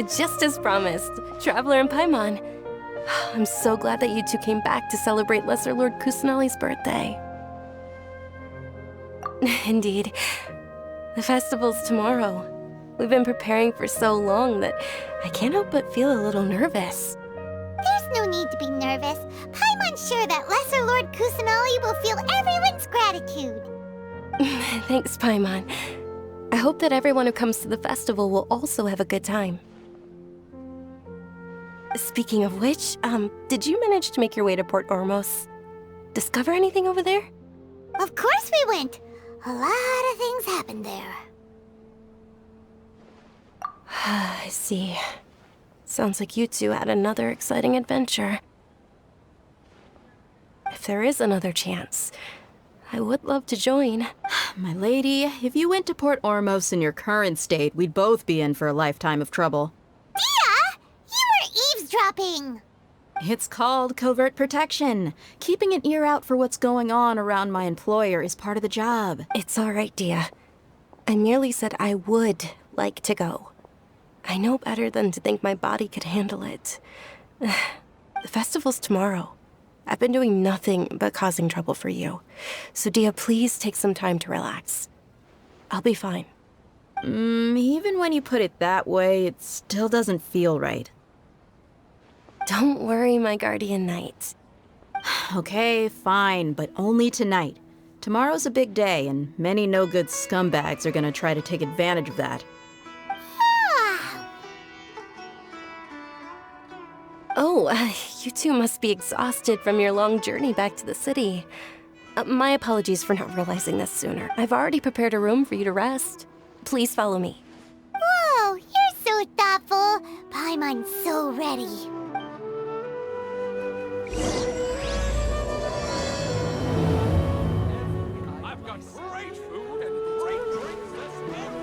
Just as promised, Traveler and Paimon. I'm so glad that you two came back to celebrate Lesser Lord Kusanali's birthday. Indeed. The festival's tomorrow. We've been preparing for so long that I can't help but feel a little nervous. There's no need to be nervous. Paimon's sure that Lesser Lord Kusanali will feel everyone's gratitude. Thanks, Paimon. I hope that everyone who comes to the festival will also have a good time. Speaking of which, did you manage to make your way to Port Ormos? Discover anything over there? Of course we went. A lot of things happened there. I see. Sounds like you two had another exciting adventure. If there is another chance, I would love to join. My lady, if you went to Port Ormos in your current state, we'd both be in for a lifetime of trouble. Dehya! You were eavesdropping! It's called covert protection. Keeping an ear out for what's going on around my employer is part of the job. It's all right, Dehya. I merely said I would like to go. I know better than to think my body could handle it. The festival's tomorrow. I've been doing nothing but causing trouble for you. So Dehya, please take some time to relax. I'll be fine. Even when you put it that way, it still doesn't feel right. Don't worry, my guardian knight. Okay, fine, but only tonight. Tomorrow's a big day, and many no-good scumbags are gonna try to take advantage of that. Oh, you two must be exhausted from your long journey back to the city. My apologies for not realizing this sooner. I've already prepared a room for you to rest. Please follow me. Whoa, you're so thoughtful. Paimon's so ready. I've got great food and great drinks this morning.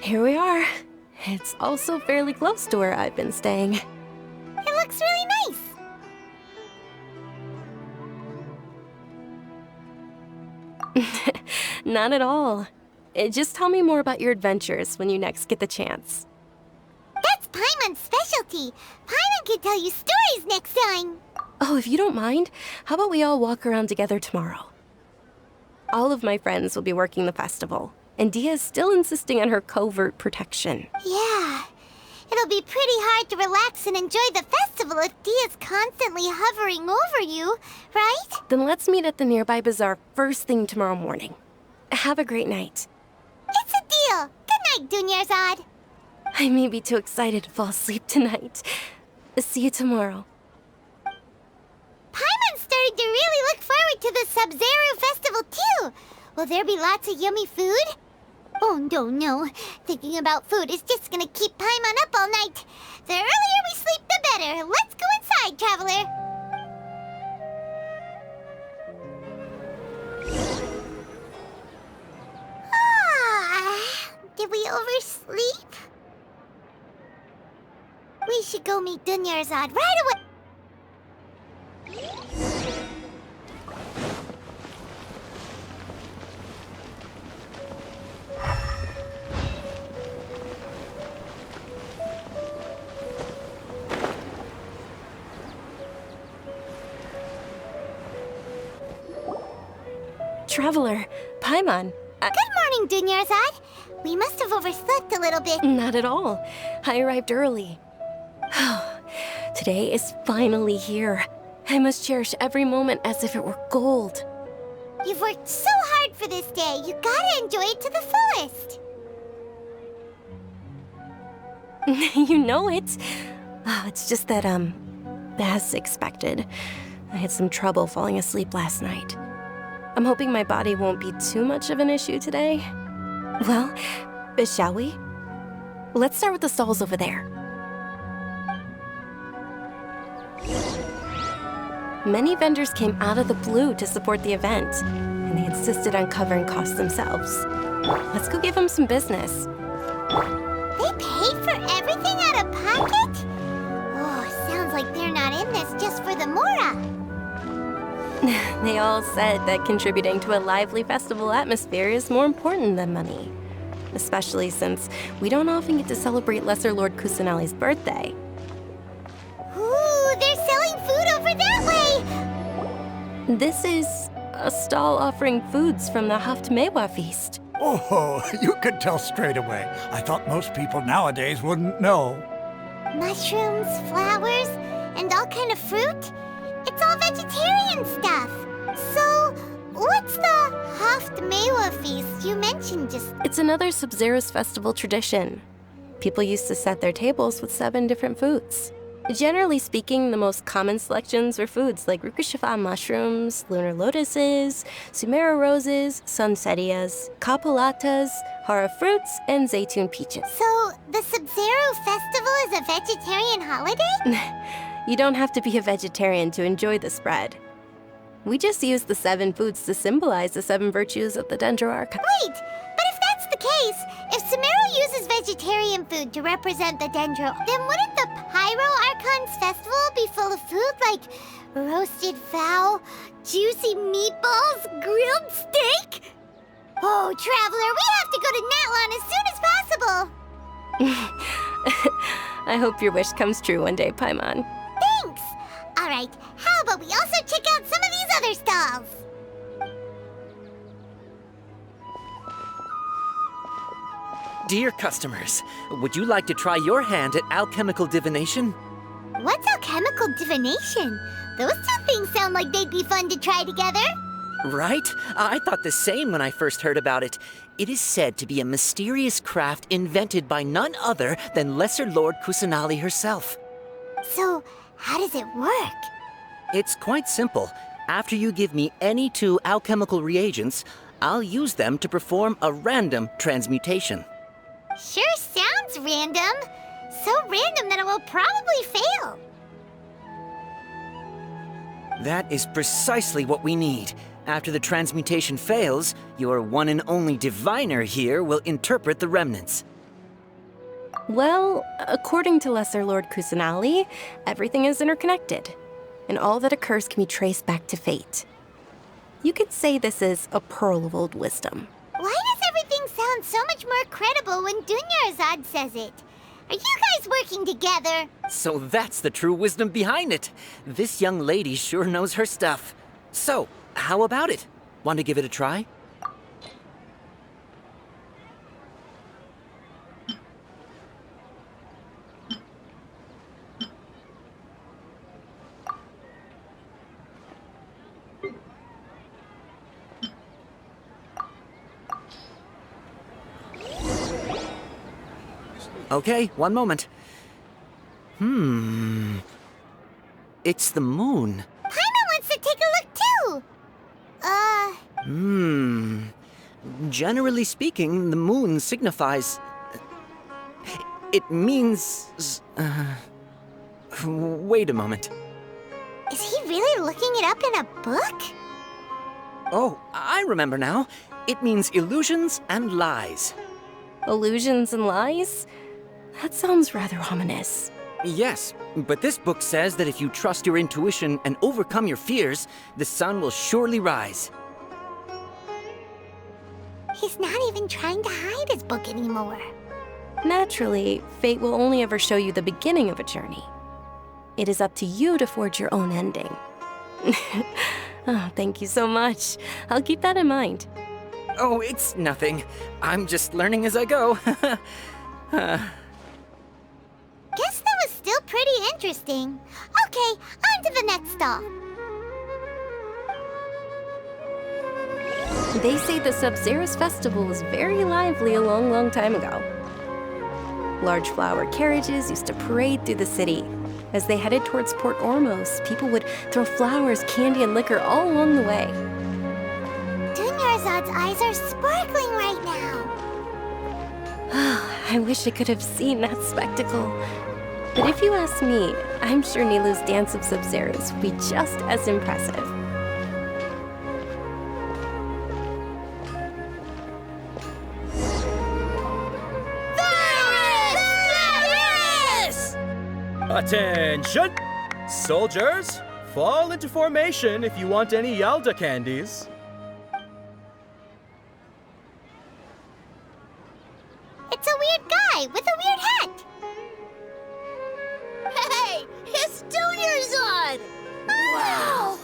Here we are. It's also fairly close to where I've been staying. It looks really nice. Not at all. Just tell me more about your adventures when you next get the chance. That's Paimon's specialty. Paimon can tell you stories next time. Oh, if you don't mind, how about we all walk around together tomorrow? All of my friends will be working the festival, and Dehya is still insisting on her covert protection. Yeah. It'll be pretty hard to relax and enjoy the festival if Dehya's constantly hovering over you, right? Then let's meet at the nearby bazaar first thing tomorrow morning. Have a great night. It's a deal. Good night, Dunyarzad. I may be too excited to fall asleep tonight. See you tomorrow. Paimon's starting to really look forward to the Subzeruz festival too. Will there be lots of yummy food? Oh, no. Thinking about food is just gonna keep Paimon up all night. The earlier we sleep, the better. Let's go inside, traveler. Did we oversleep? We should go meet Dunyarzad right away. Traveler, Paimon. Good morning, Dunyarzad. We must have overslept a little bit. Not at all. I arrived early. Today is finally here. I must cherish every moment as if it were gold. You've worked so hard for this day. You gotta enjoy it to the fullest. You know it. Oh, it's just that, as expected, I had some trouble falling asleep last night. I'm hoping my body won't be too much of an issue today. Well, shall we? Let's start with the stalls over there. Many vendors came out of the blue to support the event. and they insisted on covering costs themselves. Let's go give them some business. They paid for everything out of pocket? Oh, sounds like they're not in this just for the mora. They all said that contributing to a lively festival atmosphere is more important than money. Especially since we don't often get to celebrate Lesser Lord Kusanali's birthday. Ooh, they're selling food over that way! This is a stall offering foods from the Haftmewa feast. Oh, you could tell straight away. I thought most people nowadays wouldn't know. Mushrooms, flowers, and all kind of fruit? It's all vegetarian stuff. So, what's the Haftmewa feast you mentioned just? It's another subzeruz festival tradition. People used to set their tables with 7 different foods. Generally speaking, the most common selections were foods like rukushifa mushrooms, lunar lotuses, sumeru roses, sunsetias, kapulatas, hara fruits, and zaytun peaches. So, the Subzeruz festival is a vegetarian holiday? You don't have to be a vegetarian to enjoy the spread. We just use the 7 foods to symbolize the 7 virtues of the dendro archon. Wait, but if that's the case, if sumeru uses vegetarian food to represent the dendro, then wouldn't the Pyro Archon's festival be full of food like roasted fowl, juicy meatballs, grilled steak? Oh, Traveler, we have to go to Natlan as soon as possible! I hope your wish comes true one day, Paimon. Thanks! Alright, how about we also check out some of these other stalls? Dear customers, would you like to try your hand at alchemical divination? What's alchemical divination? Those two things sound like they'd be fun to try together. Right? I thought the same when I first heard about it. It is said to be a mysterious craft invented by none other than Lesser Lord Kusanali herself. So, how does it work? It's quite simple. After you give me any 2 alchemical reagents, I'll use them to perform a random transmutation. Sure sounds random. So random that it will probably fail. That is precisely what we need. After the transmutation fails, your one and only diviner here will interpret the remnants. Well, according to Lesser Lord Kusanali, everything is interconnected, and all that occurs can be traced back to fate. You could say this is a pearl of old wisdom. Why does everything sound so much more credible when Dunyarzad says it? Are you guys working together? So that's the true wisdom behind it. This young lady sure knows her stuff. So, how about it? Want to give it a try? Okay, one moment. It's the moon. Paimon wants to take a look too. Generally speaking, the moon signifies... It means... Wait a moment. Is he really looking it up in a book? Oh, I remember now. It means illusions and lies. Illusions and lies? That sounds rather ominous. Yes, but this book says that if you trust your intuition and overcome your fears, the sun will surely rise. He's not even trying to hide his book anymore. Naturally, fate will only ever show you the beginning of a journey. It is up to you to forge your own ending. Oh, thank you so much. I'll keep that in mind. Oh, it's nothing. I'm just learning as I go. Guess that was still pretty interesting. Okay, on to the next stall. They say the Subzeruz festival was very lively a long, long time ago. Large flower carriages used to parade through the city. As they headed towards Port Ormos, people would throw flowers, candy, and liquor all along the way. Dunyarzad's eyes are sparkling right now. I wish I could have seen that spectacle. But if you ask me, I'm sure Nilou's dance of Subzeruz would be just as impressive. Attention! Soldiers, fall into formation if you want any Yalda candies. It's a weird guy with a weird hat. Hey, it's Dunyarzad! Wow!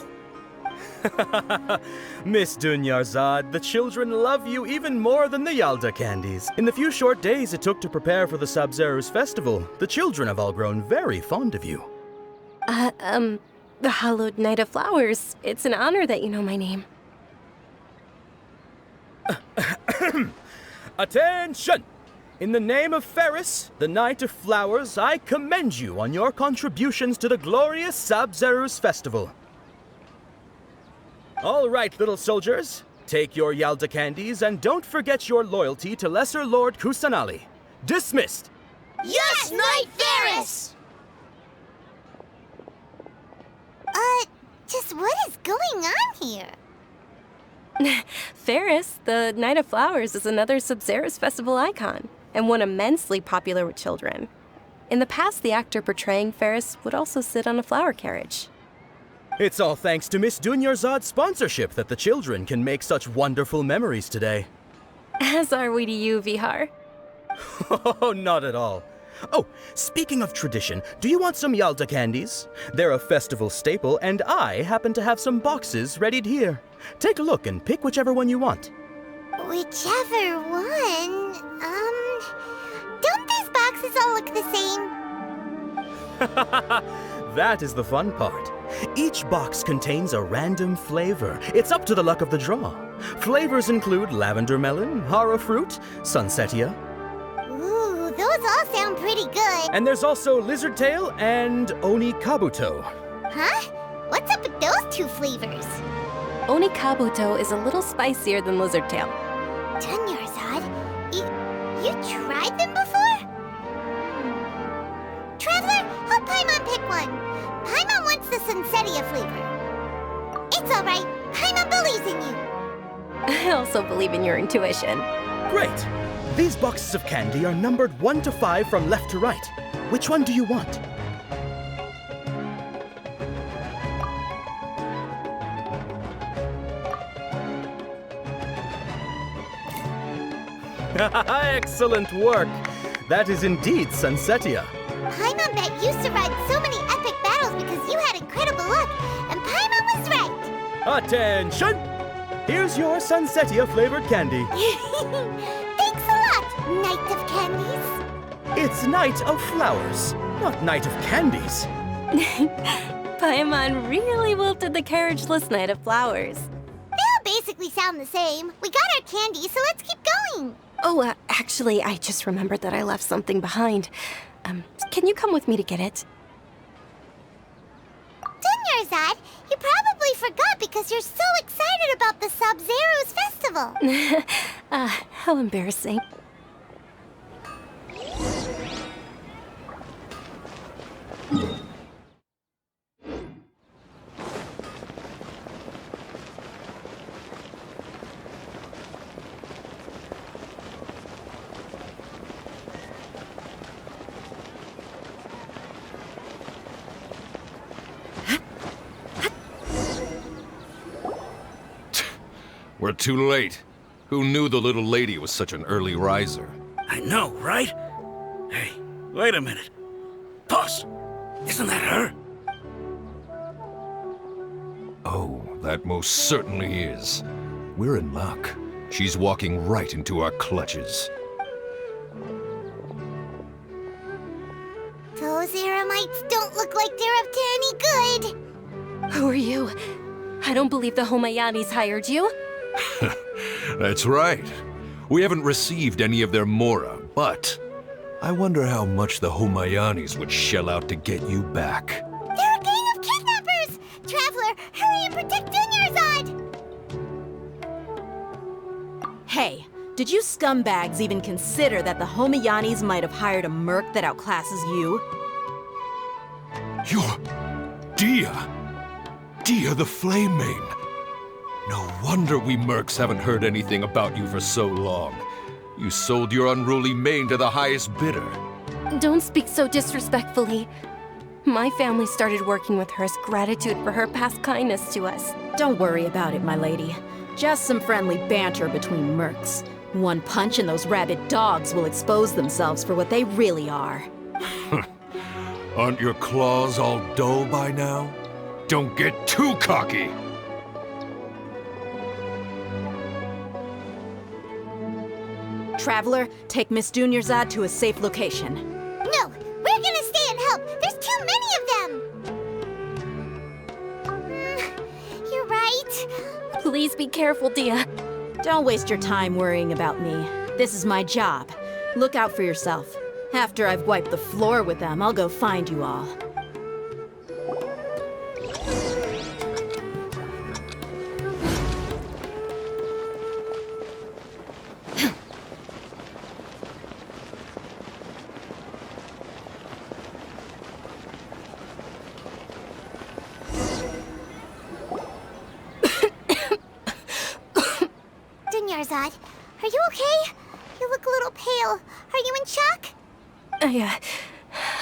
Miss Dunyarzad, the children love you even more than the Yalda candies. In the few short days it took to prepare for the subzeruz festival, the children have all grown very fond of you. The hallowed Knight of Flowers. It's an honor that you know my name. Attention! In the name of Ferris, the Knight of Flowers, I commend you on your contributions to the glorious subzeruz festival. All right, little soldiers, take your Yalda candies and don't forget your loyalty to Lesser Lord Kusanali. Dismissed! Yes, Knight Ferris! Just what is going on here? Ferris, the Knight of Flowers, is another subzeruz festival icon, and one immensely popular with children. In the past, the actor portraying Ferris would also sit on a flower carriage. It's all thanks to Miss Dunyarzad's sponsorship that the children can make such wonderful memories today. As are we to you, Vihar. Oh, not at all. Oh, speaking of tradition, do you want some Yalda candies? They're a festival staple, and I happen to have some boxes readied here. Take a look and pick whichever one you want. Whichever one. Don't these boxes all look the same? That is the fun part. Each box contains a random flavor. It's up to the luck of the draw. Flavors include lavender melon, hara fruit, sunsetia. Ooh, those all sound pretty good. And there's also lizard tail and oni kabuto. Huh? What's up with those two flavors? Oni kabuto is a little spicier than lizard tail. Dunyarzad, you tried them before? Traveler, help Paimon pick one. Paimon wants the sunsetia flavor. It's all right. Paimon believes in you. I also believe in your intuition. Great! These boxes of candy are numbered 1 to 5 from left to right. Which one do you want? Excellent work! That is indeed sunsetia. Paimon bet you survived so many epic battles because you had incredible luck, and Paimon was right. Attention! Here's your sunsetia flavored candy. Thanks a lot, Knight of Candies. It's Knight of Flowers, not Knight of Candies. Paimon really wilted the carriageless Knight of Flowers. They all basically sound the same. We got our candy, so let's keep going. Oh, actually, I just remembered that I left something behind. Can you come with me to get it? Dunyarzad, you probably forgot because you're so excited about the subzeruz festival. How embarrassing. We're too late. Who knew the little lady was such an early riser? I know, right? Hey, wait a minute. Boss, isn't that her? Oh, that most certainly is. We're in luck. She's walking right into our clutches. Those Eremites don't look like they're up to any good. Who are you? I don't believe the Homayanis hired you. That's right. We haven't received any of their mora, but I wonder how much the Homayanis would shell out to get you back. They're a gang of kidnappers! Traveler, hurry and protect Dunyarzad! Hey, did you scumbags even consider that the Homayanis might have hired a merc that outclasses you? You're Dehya! Dehya the Flame Main! No wonder we mercs haven't heard anything about you for so long. You sold your unruly mane to the highest bidder. Don't speak so disrespectfully. My family started working with her as gratitude for her past kindness to us. Don't worry about it, my lady. Just some friendly banter between mercs. One punch and those rabid dogs will expose themselves for what they really are. Aren't your claws all dull by now? Don't get too cocky! Traveler, take Miss Dunyarzad to a safe location. No, we're gonna stay and help. There's too many of them. You're right. Please be careful, Dehya. Don't waste your time worrying about me. This is my job. Look out for yourself. After I've wiped the floor with them, I'll go find you all. Dunyarzad, are you okay? You look a little pale. Are you in shock?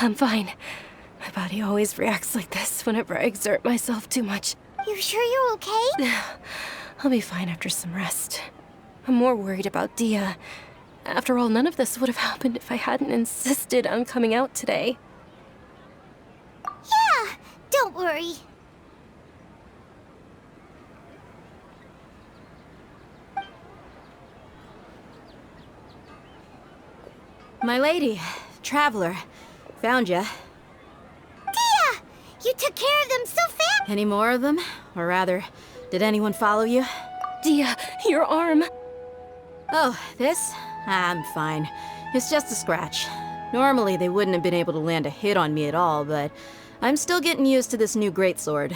I'm fine. My body always reacts like this whenever I exert myself too much. You sure you're okay? I'll be fine after some rest. I'm more worried about Dehya. After all, none of this would have happened if I hadn't insisted on coming out today. Yeah, don't worry. My lady, Traveler, found ya. Dehya! You took care of them so fast! Any more of them? Or rather, did anyone follow you? Dehya, your arm! Oh, this? I'm fine. It's just a scratch. Normally, they wouldn't have been able to land a hit on me at all, but I'm still getting used to this new greatsword.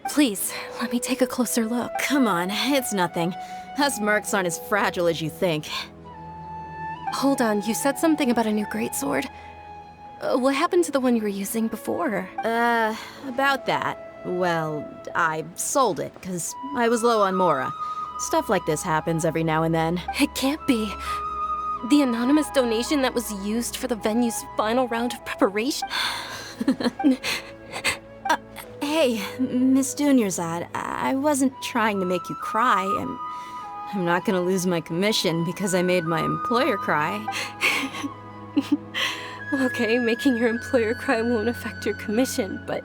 Please, let me take a closer look. Come on, it's nothing. Us mercs aren't as fragile as you think. Hold on, you said something about a new greatsword. What happened to the one you were using before? About that. Well, I sold it, because I was low on Mora. Stuff like this happens every now and then. It can't be. The anonymous donation that was used for the venue's final round of preparation? Hey, Miss Dunyarzad, I wasn't trying to make you cry, and I'm not gonna lose my commission because I made my employer cry. Okay, making your employer cry won't affect your commission, but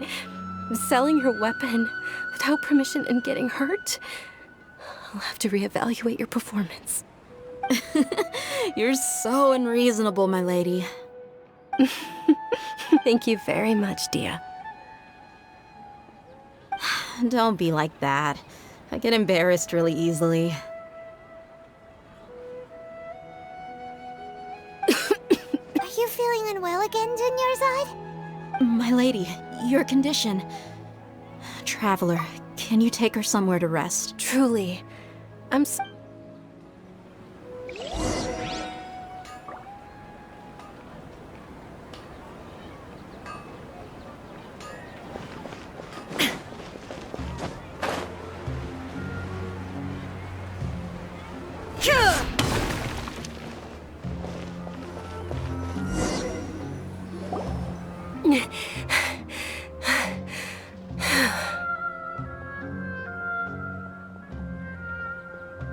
selling your weapon without permission and getting hurt? I'll have to reevaluate your performance. You're so unreasonable, my lady. Thank you very much, Dehya. Don't be like that. I get embarrassed really easily. Are you feeling unwell again, Dunyarzad? My lady, your condition. Traveler, can you take her somewhere to rest? Truly, I'm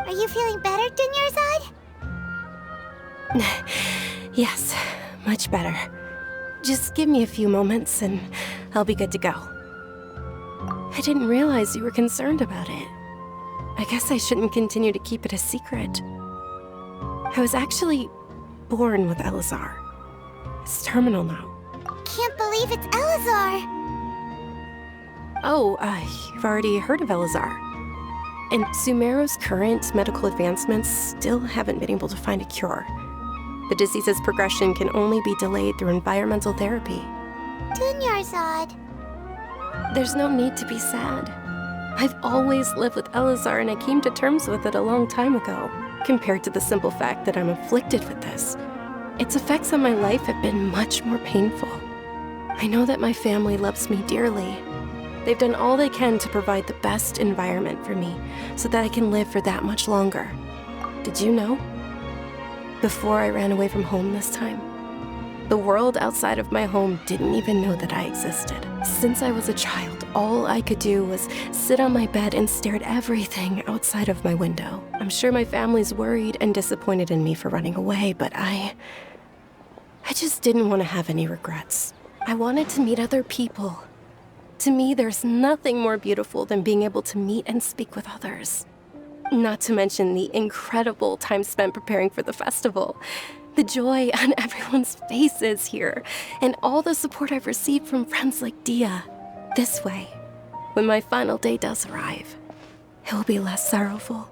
Are you feeling better, Dunyarzad? Yes, much better. Just give me a few moments and I'll be good to go. I didn't realize you were concerned about it. I guess I shouldn't continue to keep it a secret. I was actually born with Elazar. It's terminal now. Can't believe it's Elazar! Oh, you've already heard of Elazar. And Sumeru's current medical advancements still haven't been able to find a cure. The disease's progression can only be delayed through environmental therapy. Dunyarzad. There's no need to be sad. I've always lived with Elazar and I came to terms with it a long time ago, compared to the simple fact that I'm afflicted with this. Its effects on my life have been much more painful. I know that my family loves me dearly. They've done all they can to provide the best environment for me so that I can live for that much longer. Did you know? Before I ran away from home this time, the world outside of my home didn't even know that I existed. Since I was a child, all I could do was sit on my bed and stare at everything outside of my window. I'm sure my family's worried and disappointed in me for running away, but I just didn't want to have any regrets. I wanted to meet other people. To me, there's nothing more beautiful than being able to meet and speak with others. Not to mention the incredible time spent preparing for the festival. The joy on everyone's faces here, and all the support I've received from friends like Dehya. This way, when my final day does arrive, it will be less sorrowful.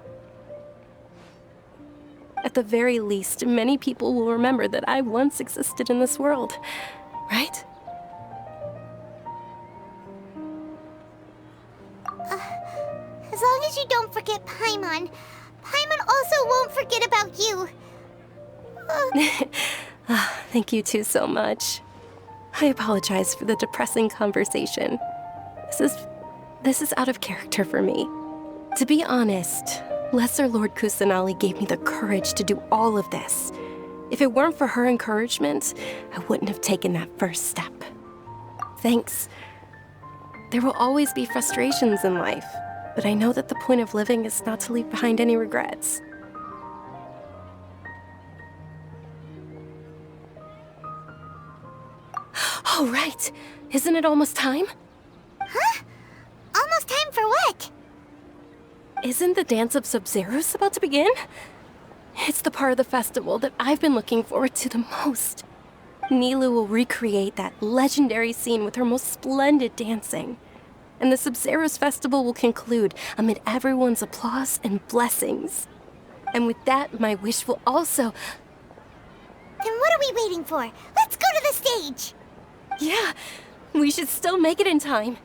At the very least, many people will remember that I once existed in this world, right? As long as you don't forget Paimon. Paimon also won't forget about you. Thank you two so much. I apologize for the depressing conversation. This is out of character for me. To be honest, Lesser Lord Kusanali gave me the courage to do all of this. If it weren't for her encouragement, I wouldn't have taken that first step. Thanks. There will always be frustrations in life, but I know that the point of living is not to leave behind any regrets. Oh, right. Isn't it almost time? Huh? Almost time for what? Isn't the dance of subzeruz about to begin? It's the part of the festival that I've been looking forward to the most. Nilou will recreate that legendary scene with her most splendid dancing. And the subzeruz festival will conclude amid everyone's applause and blessings. And with that, my wish will also... Then what are we waiting for? Let's go to the stage! Yeah, we should still make it in time.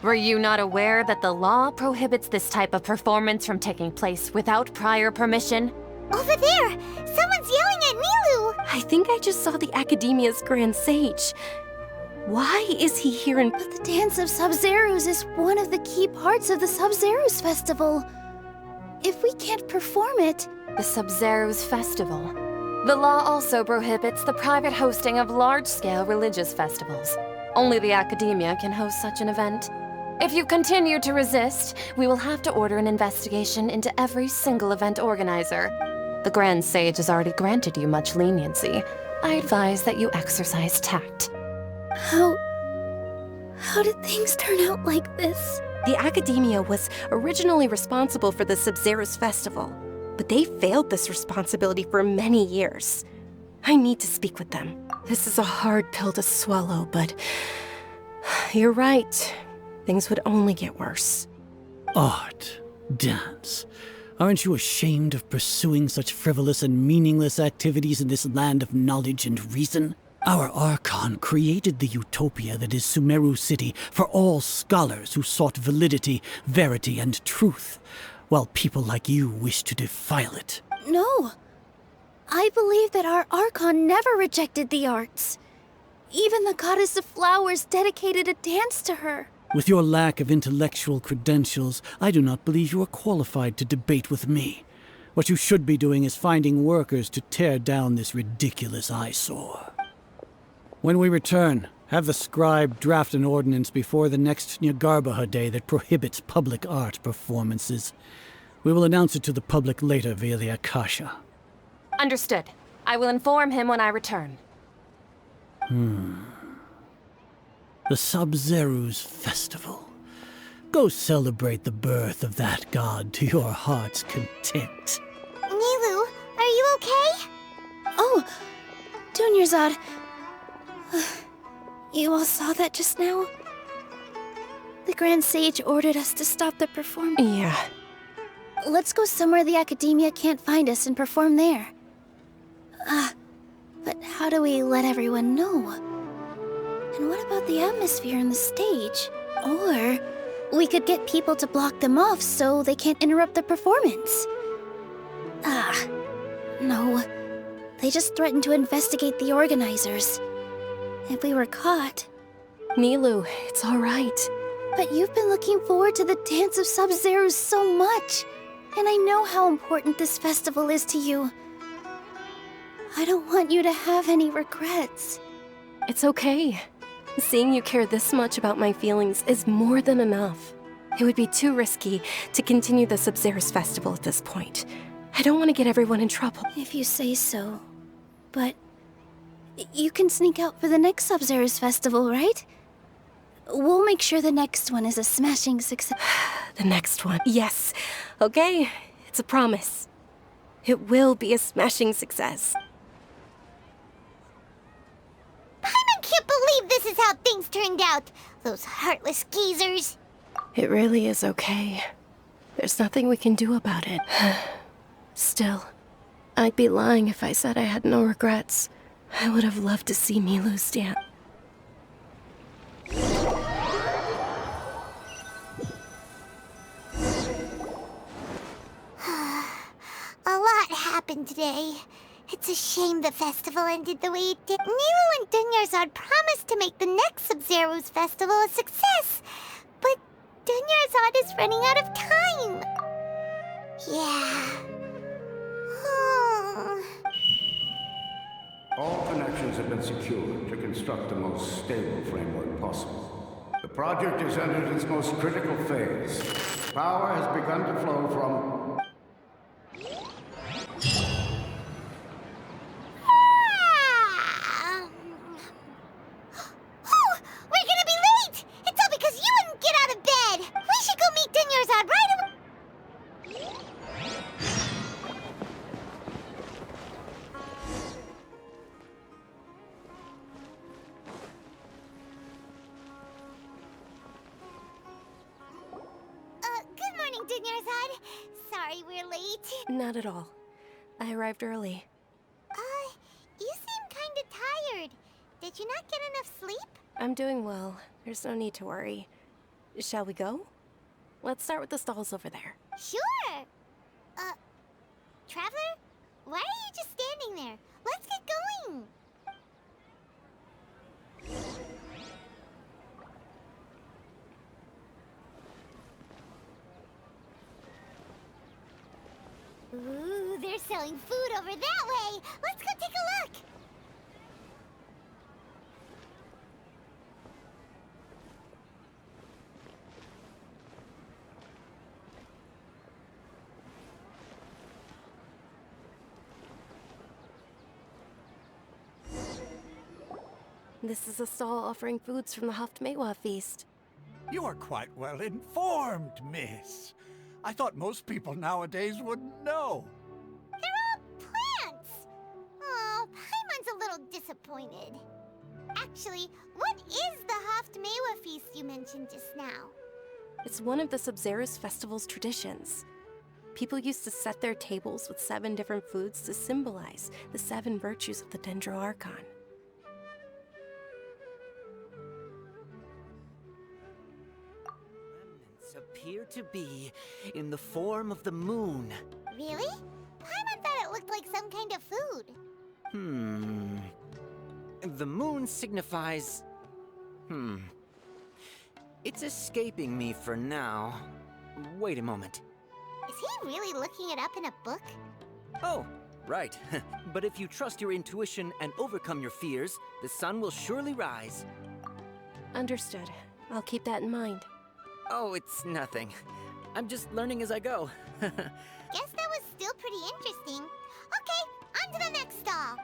Were you not aware that the law prohibits this type of performance from taking place without prior permission? Over there! Someone's yelling at Nilou! I think I just saw the Academia's Grand Sage. Why is he here in... But the Dance of Subzeruz is one of the key parts of the Subzeruz Festival. If we can't perform it... The Subzeruz Festival. The law also prohibits the private hosting of large-scale religious festivals. Only the Academia can host such an event. If you continue to resist, we will have to order an investigation into every single event organizer. The Grand Sage has already granted you much leniency. I advise that you exercise tact. How did things turn out like this? The Academia was originally responsible for the Subzeruz Festival, but they failed this responsibility for many years. I need to speak with them. This is a hard pill to swallow, but you're right. Things would only get worse. Art, dance. Aren't you ashamed of pursuing such frivolous and meaningless activities in this land of knowledge and reason? Our archon created the utopia that is Sumeru City for all scholars who sought validity, verity, and truth, while people like you wish to defile it. No. I believe that our archon never rejected the arts. Even the goddess of flowers dedicated a dance to her. With your lack of intellectual credentials, I do not believe you are qualified to debate with me. What you should be doing is finding workers to tear down this ridiculous eyesore. When we return, have the scribe draft an ordinance before the next Nyargarbaha day that prohibits public art performances. We will announce it to the public later via the Akasha. Understood. I will inform him when I return. The Subzeruz festival. Go celebrate the birth of that god to your heart's content. Nilou, are you okay? Oh, Dunyarzad. You all saw that just now? The Grand Sage ordered us to stop the performance. Yeah. Let's go somewhere the Academia can't find us and perform there. But how do we let everyone know? And what about the atmosphere and the stage? Or we could get people to block them off so they can't interrupt the performance. No. They just threatened to investigate the organizers. If we were caught... Nilou, it's all right. But you've been looking forward to the Dance of Subzeruz so much. And I know how important this festival is to you. I don't want you to have any regrets. It's okay. Seeing you care this much about my feelings is more than enough. It would be too risky to continue the Subzeruz festival at this point. I don't want to get everyone in trouble. If you say so. But you can sneak out for the next Subzeruz festival, right? We'll make sure the next one is a smashing success. The next one. Yes. Okay. It's a promise. It will be a smashing success. Paimon can't believe this is how things turned out. Those heartless geezers. It really is okay. There's nothing we can do about it. Still, I'd be lying if I said I had no regrets. I would have loved to see Nilou stand. A lot happened today. It's a shame the festival ended the way it did. Nilou and Dunyarzad promised to make the next Subzeruz festival a success. But Dunyarzad is running out of time. Yeah. All connections have been secured to construct the most stable framework possible. The project has entered its most critical phase. Power has begun to flow from... We're gonna be late! It's all because you wouldn't get out of bed! We should go meet Dunyarzad right away! Good morning, Dunyarzad. Sorry we're late. Not at all. I arrived early. You seem kinda tired. Did you not get enough sleep? I'm doing well. There's no need to worry. Shall we go? Let's start with the stalls over there. Sure! Traveler? Why are you just standing there? Let's get going! Ooh, they're selling food over that way! Let's go take a look! This is a stall offering foods from the Haftmewa feast. You are quite well informed, miss. I thought most people nowadays would know. They're all plants! Oh, Paimon's a little disappointed. Actually, what is the Haftmewa feast you mentioned just now? It's one of the Subzeruz festival's traditions. People used to set their tables with 7 different foods to symbolize the 7 virtues of the dendro archon. Appear to be in the form of the moon. Really? Paimon thought it looked like some kind of food. The moon signifies... It's escaping me for now. Wait a moment. Is he really looking it up in a book? Oh, Right. But if you trust your intuition and overcome your fears, the sun will surely rise. Understood. I'll keep that in mind. Oh, it's nothing. I'm just learning as I go. Guess that was still pretty interesting. Okay, on to the next stall.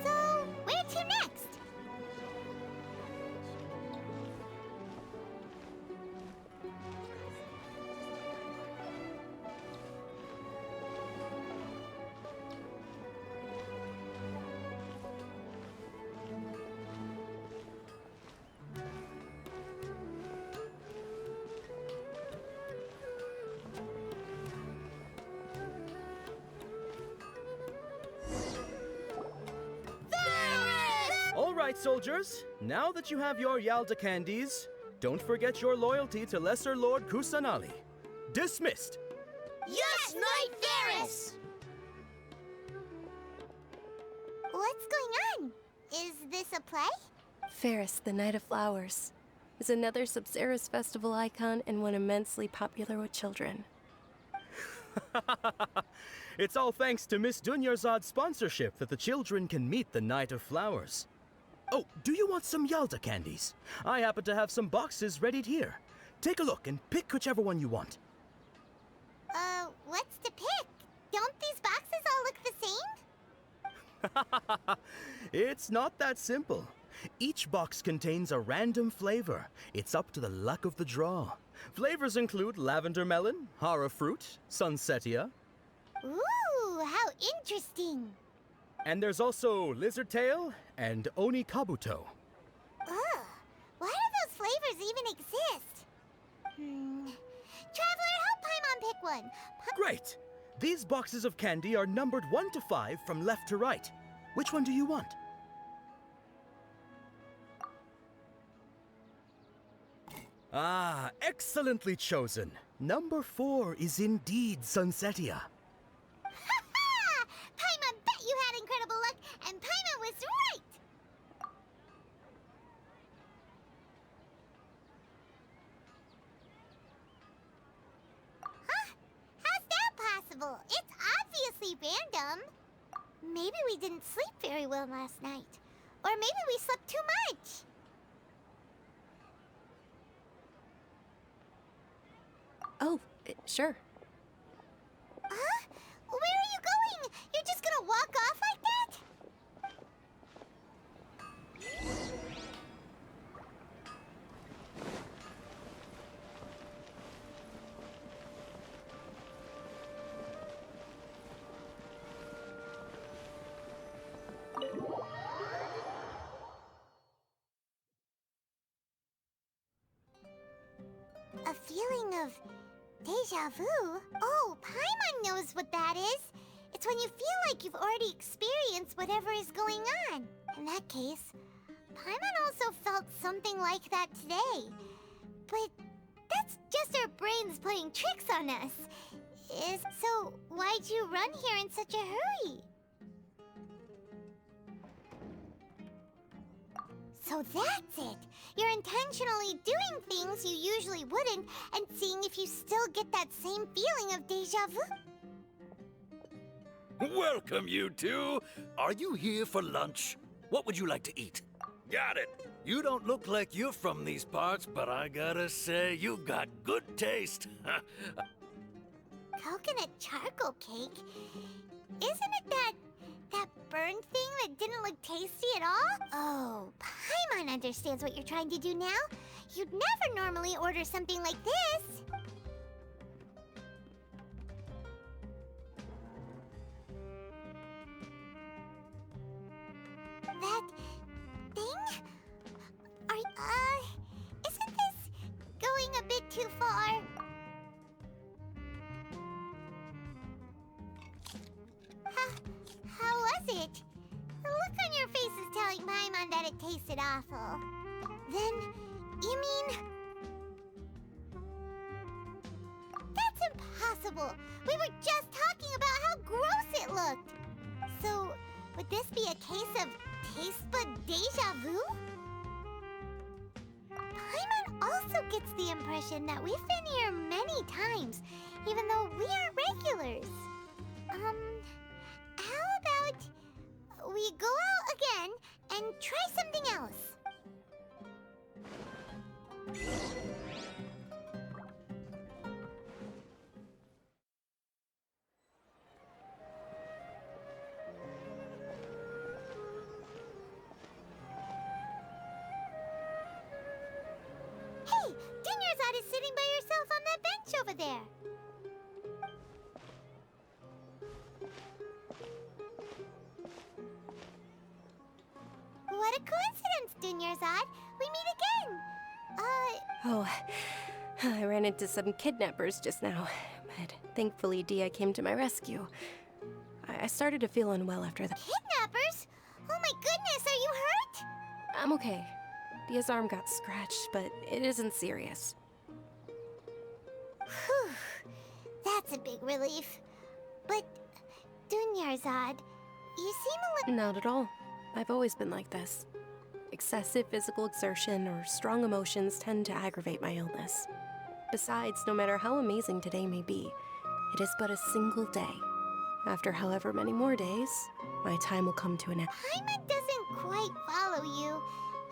So, where to next? All right, soldiers. Now that you have your Yalda candies, don't forget your loyalty to Lesser Lord Kusanali. Dismissed! Yes, Knight Varys! What's going on? Is this a play? Ferris, the Knight of Flowers, is another subzeruz festival icon and one immensely popular with children. It's all thanks to Miss Dunyarzad's sponsorship that the children can meet the Knight of Flowers. Oh, do you want some Yalda candies? I happen to have some boxes readied here. Take a look and pick whichever one you want. What's to pick? Don't these boxes all look the same? It's not that simple. Each box contains a random flavor. It's up to the luck of the draw. Flavors include lavender melon, hara fruit, sunsetia. Ooh, how interesting. And there's also lizard tail and oni kabuto. Ugh, why do those flavors even exist? Traveler, help Paimon pick one. Great! These boxes of candy are numbered 1 to 5 from left to right. Which one do you want? Ah, excellently chosen. Number 4 is indeed sunsetia. Ha-ha! Paimon bet you had incredible luck, and Paimon was right! Huh? How's that possible? It's obviously random. Maybe we didn't sleep very well last night. Or maybe we slept too much. Oh, sure. Huh? Where are you going? You're just gonna walk off like that? A feeling of deja vu? Oh, Paimon knows what that is. It's when you feel like you've already experienced whatever is going on. In that case, Paimon also felt something like that today. But that's just our brains playing tricks on us. So why'd you run here in such a hurry? So that's it. You're intentionally doing things you usually wouldn't and seeing if you still get that same feeling of deja vu. Welcome, you two. Are you here for lunch? What would you like to eat? Got it. You don't look like you're from these parts, but I gotta say, you've got good taste. Coconut charcoal cake? Isn't it that burned thing that didn't look tasty at all? Oh, Paimon understands what you're trying to do now. You'd never normally order something like this. That thing? Isn't this going a bit too far? How was it? The look on your face is telling Paimon that it tasted awful. Then, you mean... That's impossible! We were just talking about how gross it looked! So, would this be a case of taste bud deja vu? Paimon also gets the impression that we've been here many times, even though we aren't regulars. How about we go out again and try something else? Hey, Dunyarzad is sitting by herself on that bench over there. What a coincidence, Dunyarzad. We meet again. Oh, I ran into some kidnappers just now, but thankfully Dehya came to my rescue. I started to feel unwell after that. Kidnappers? Oh my goodness, are you hurt? I'm okay. Dehya's arm got scratched, but it isn't serious. Whew, that's a big relief. But, Dunyarzad, you seem a little... Not at all. I've always been like this. Excessive physical exertion or strong emotions tend to aggravate my illness. Besides, no matter how amazing today may be, it is but a single day. After however many more days, my time will come to an end. Paimon doesn't quite follow you,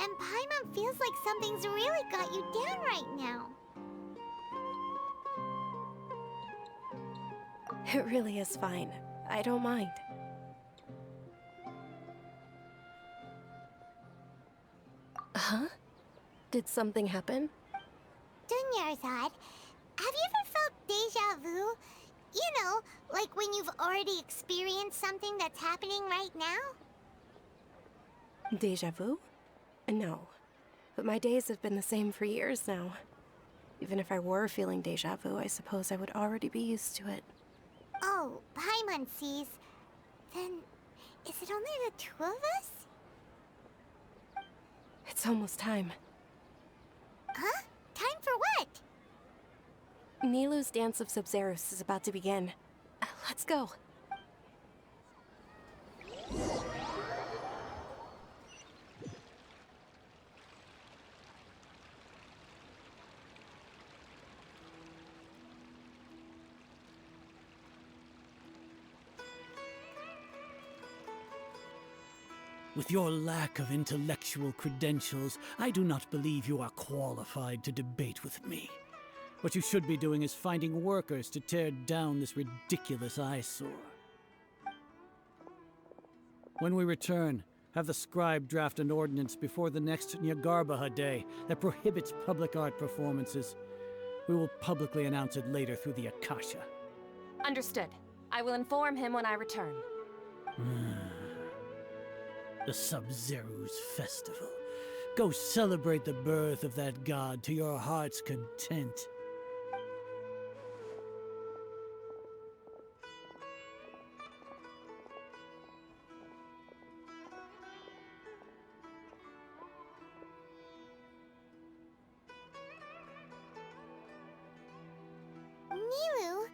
and Paimon feels like something's really got you down right now. It really is fine. I don't mind. Huh? Did something happen? Dunyarzad, have you ever felt déjà vu? You know, like when you've already experienced something that's happening right now? Déjà vu? No. But my days have been the same for years now. Even if I were feeling déjà vu, I suppose I would already be used to it. Oh, Paimon sees. Then, is it only the two of us? It's almost time. Huh? Time for what? Nilou's dance of subzeruz is about to begin. Let's go. With your lack of intellectual credentials, I do not believe you are qualified to debate with me. What you should be doing is finding workers to tear down this ridiculous eyesore. When we return, have the scribe draft an ordinance before the next Nyagarbaha Day that prohibits public art performances. We will publicly announce it later through the Akasha. Understood. I will inform him when I return. The Subzeruz Festival. Go celebrate the birth of that god to your heart's content. Nilou,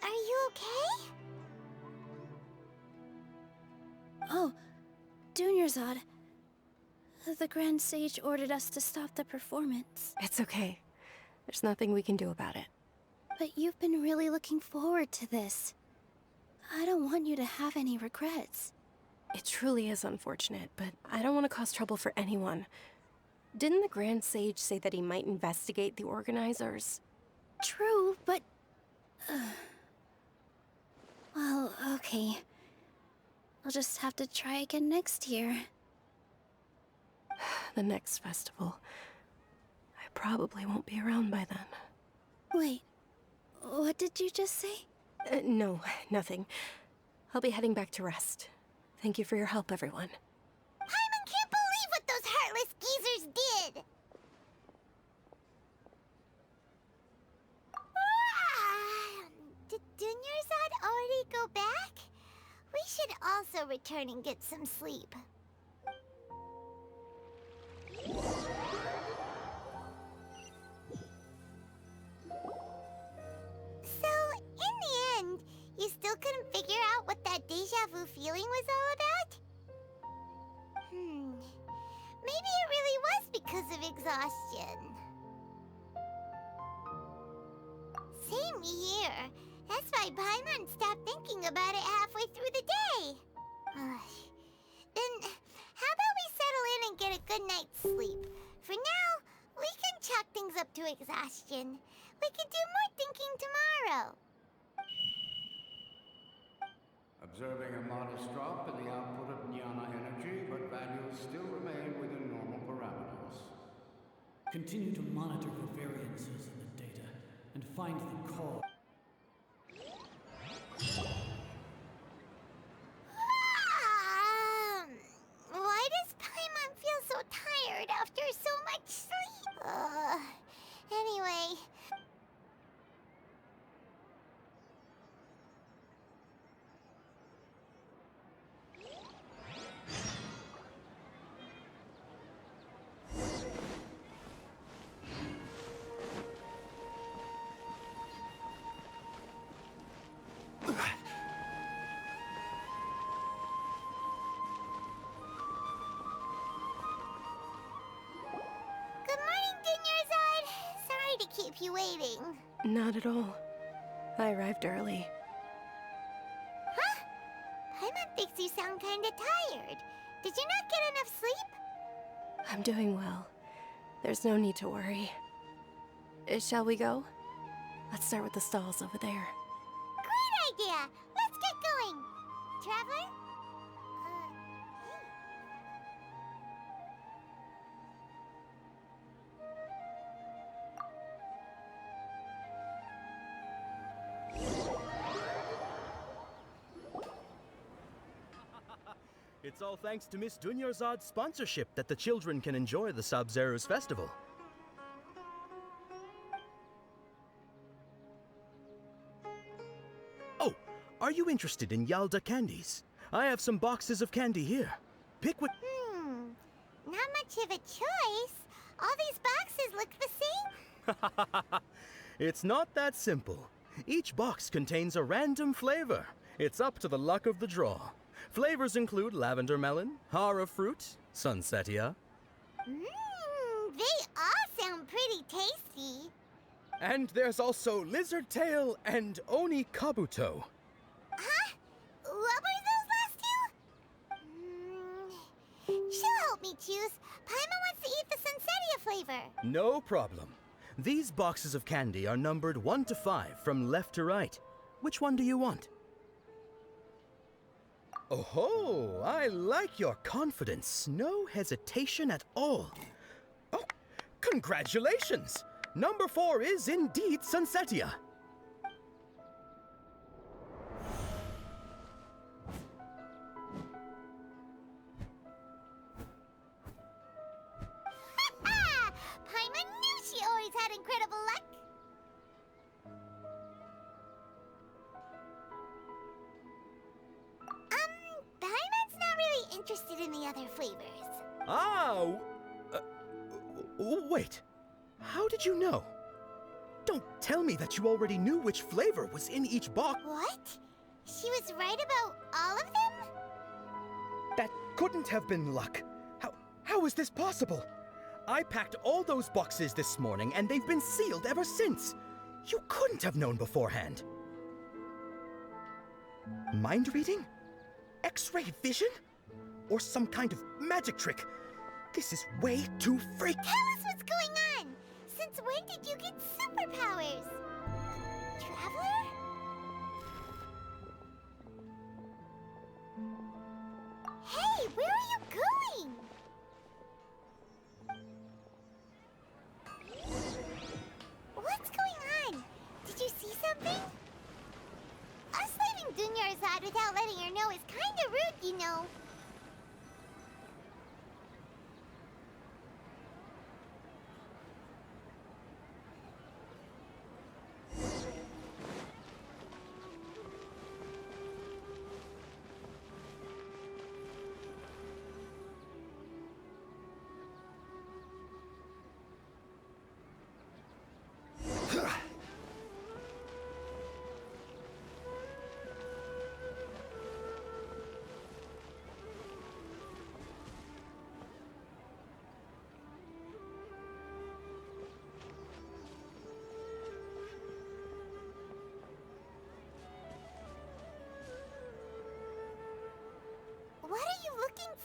are you okay? Oh, Dunyarzad. The Grand Sage ordered us to stop the performance. It's okay. There's nothing we can do about it. But you've been really looking forward to this. I don't want you to have any regrets. It truly is unfortunate, but I don't want to cause trouble for anyone. Didn't the Grand Sage say that he might investigate the organizers? True, but... Well, okay. I'll just have to try again next year. The next festival. I probably won't be around by then. Wait, what did you just say? No, nothing. I'll be heading back to rest. Thank you for your help, everyone. Paimon can't believe what those heartless geezers did! Did Dunyarzad already go back? We should also return and get some sleep. So, in the end, you still couldn't figure out what that déjà vu feeling was all about? Maybe it really was because of exhaustion. Same here. That's why Paimon stopped thinking about it halfway through the day. Then, how about we settle in and get a good night's sleep? For now, we can chalk things up to exhaustion. We can do more thinking tomorrow. Observing a modest drop in the output of jnana energy, but values still remain within normal parameters. Continue to monitor the variances in the data and find the cause. Why does Paimon feel so tired after so much sleep? Anyway. Keep you waiting. Not at all. I arrived early. Huh? Paimon thinks you sound kinda tired. Did you not get enough sleep? I'm doing well. There's no need to worry. Shall we go? Let's start with the stalls over there. Great idea! Let's get going! Traveler? It's all thanks to Miss Dunyarzad's sponsorship that the children can enjoy the Subzeruz festival. Oh, are you interested in Yalda candies? I have some boxes of candy here. Pick what... Not much of a choice. All these boxes look the same. It's not that simple. Each box contains a random flavor. It's up to the luck of the draw. Flavors include lavender melon, hara fruit, sunsetia. They all sound pretty tasty. And there's also lizard tail and oni kabuto. Huh? What were those last two? She'll help me choose. Paimon wants to eat the sunsetia flavor. No problem. These boxes of candy are numbered 1 to 5 from left to right. Which one do you want? Oh, I like your confidence. No hesitation at all. Oh, congratulations! Number 4 is indeed sunsetia. Paimon knew she always had incredible luck. Paimon's not really interested in the other flavors. Wait. How did you know? Don't tell me that you already knew which flavor was in each box. What? She was right about all of them? That couldn't have been luck. How is this possible? I packed all those boxes this morning and they've been sealed ever since. You couldn't have known beforehand. Mind reading? X-ray vision? Or some kind of magic trick? This is way too freaky. Tell us what's going on! Since when did you get superpowers? Traveler? Hey, where are you going? What's going on? Did you see something? Us leaving Dunyarzad without letting her know is kinda rude, you know.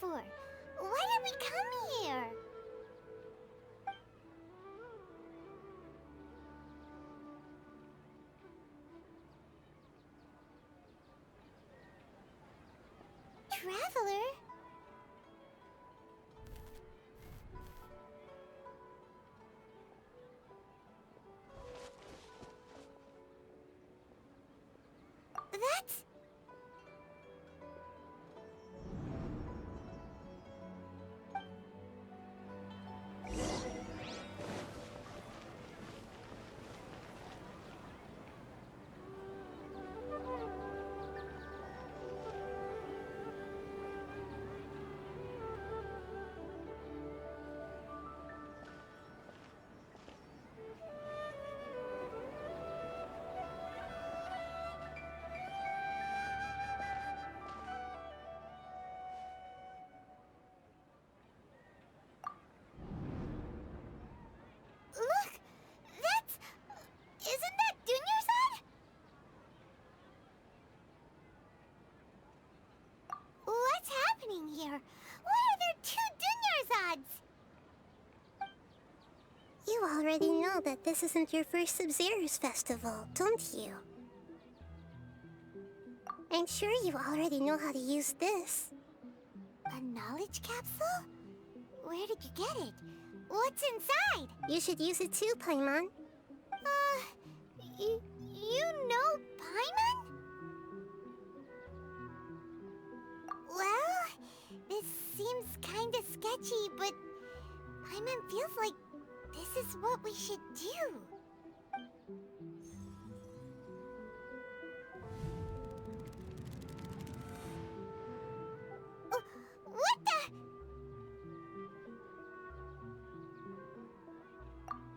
for? Why did we come here? Traveler? That's... Look! That's... Isn't that Dunyarzad? What's happening here? Why are there two Dunyarzads? You already know that this isn't your first Subzeruz festival, don't you? I'm sure you already know how to use this. A knowledge capsule? Where did you get it? What's inside? You should use it too, Paimon. You know Paimon? Well, this seems kinda sketchy, but Paimon feels like this is what we should do. What the?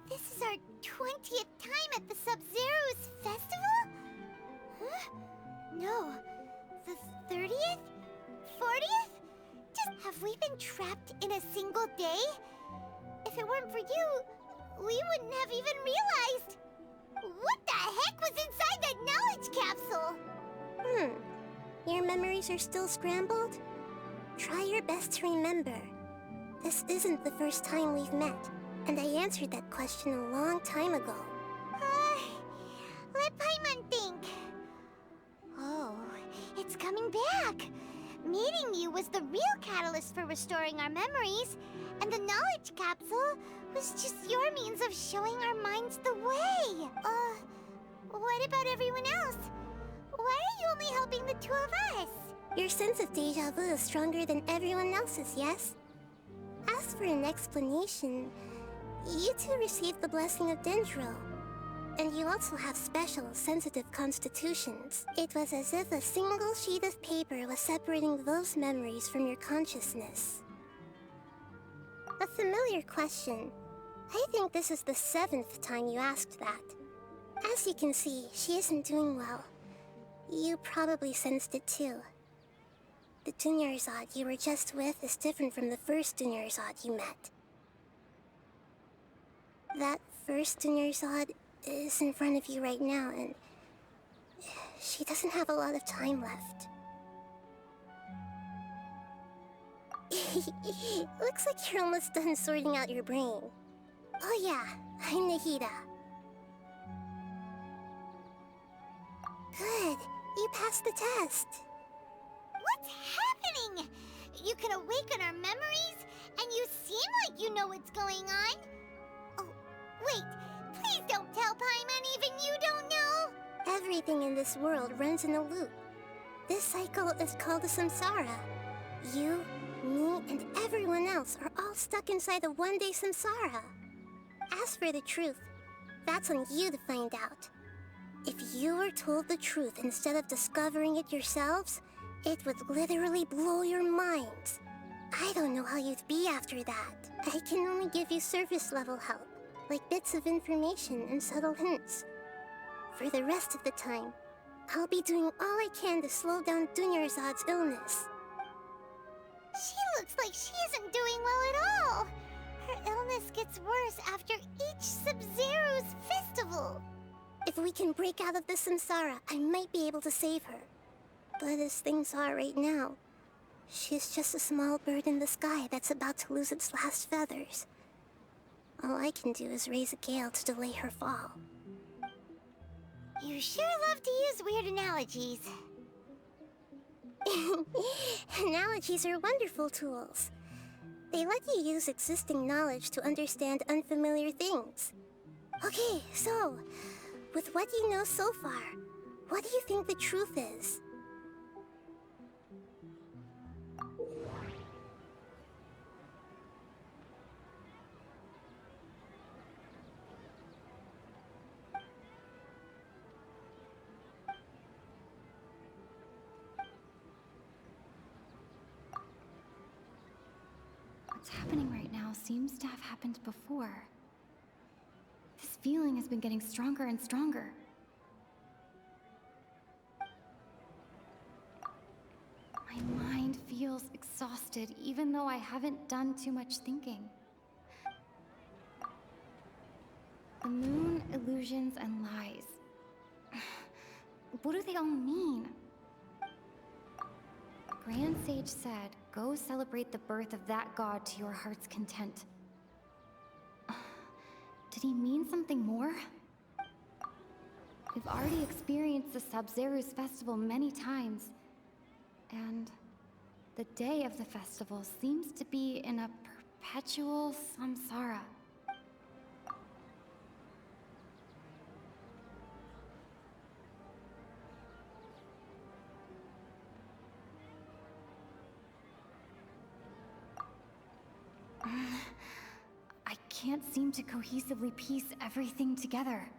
This is our 20th time at the Subzeruz festival? Huh? No. The 30th? 40th? Just have we been trapped in a single day? If it weren't for you, we wouldn't have even realized. What the heck was inside that knowledge capsule? Your memories are still scrambled? Try your best to remember. This isn't the first time we've met, and I answered that question a long time ago. Let Paimon think. Oh, it's coming back. Meeting you was the real catalyst for restoring our memories, and the knowledge capsule was just your means of showing our minds the way. What about everyone else? Why are you only helping the two of us? Your sense of deja vu is stronger than everyone else's, yes? As for an explanation, you two received the blessing of Dendro. And you also have special, sensitive constitutions. It was as if a single sheet of paper was separating those memories from your consciousness. A familiar question. I think this is the 7th time you asked that. As you can see, she isn't doing well. You probably sensed it too. The Dunyarzad you were just with is different from the first Dunyarzad you met. That first Dunyarzad is in front of you right now, and she doesn't have a lot of time left. Looks like you're almost done sorting out your brain. Oh yeah, I'm Nahida. Good, you passed the test. What's happening? You can awaken our memories, and you seem like you know what's going on. Oh, wait. Please don't tell Paimon even you don't know! Everything in this world runs in a loop. This cycle is called a samsara. You, me, and everyone else are all stuck inside a one-day samsara. As for the truth, that's on you to find out. If you were told the truth instead of discovering it yourselves, it would literally blow your minds. I don't know how you'd be after that. I can only give you surface-level help, like bits of information and subtle hints. For the rest of the time, I'll be doing all I can to slow down Dunyarzad's illness. She looks like she isn't doing well at all. Her illness gets worse after each Subzeruz festival. If we can break out of the samsara, I might be able to save her. But as things are right now, She's just a small bird in the sky that's about to lose its last feathers. All I can do is raise a gale to delay her fall. You sure love to use weird analogies. Analogies are wonderful tools. They let you use existing knowledge to understand unfamiliar things. Okay, so, with what you know so far, what do you think the truth is? What's happening right now seems to have happened before. This feeling has been getting stronger and stronger. My mind feels exhausted, even though I haven't done too much thinking. The moon, illusions, and lies. What do they all mean? Grand Sage said, go celebrate the birth of that god to your heart's content. Did he mean something more? We've already experienced the Subzeruz festival many times, and the day of the festival seems to be in a perpetual samsara. I can't seem to cohesively piece everything together.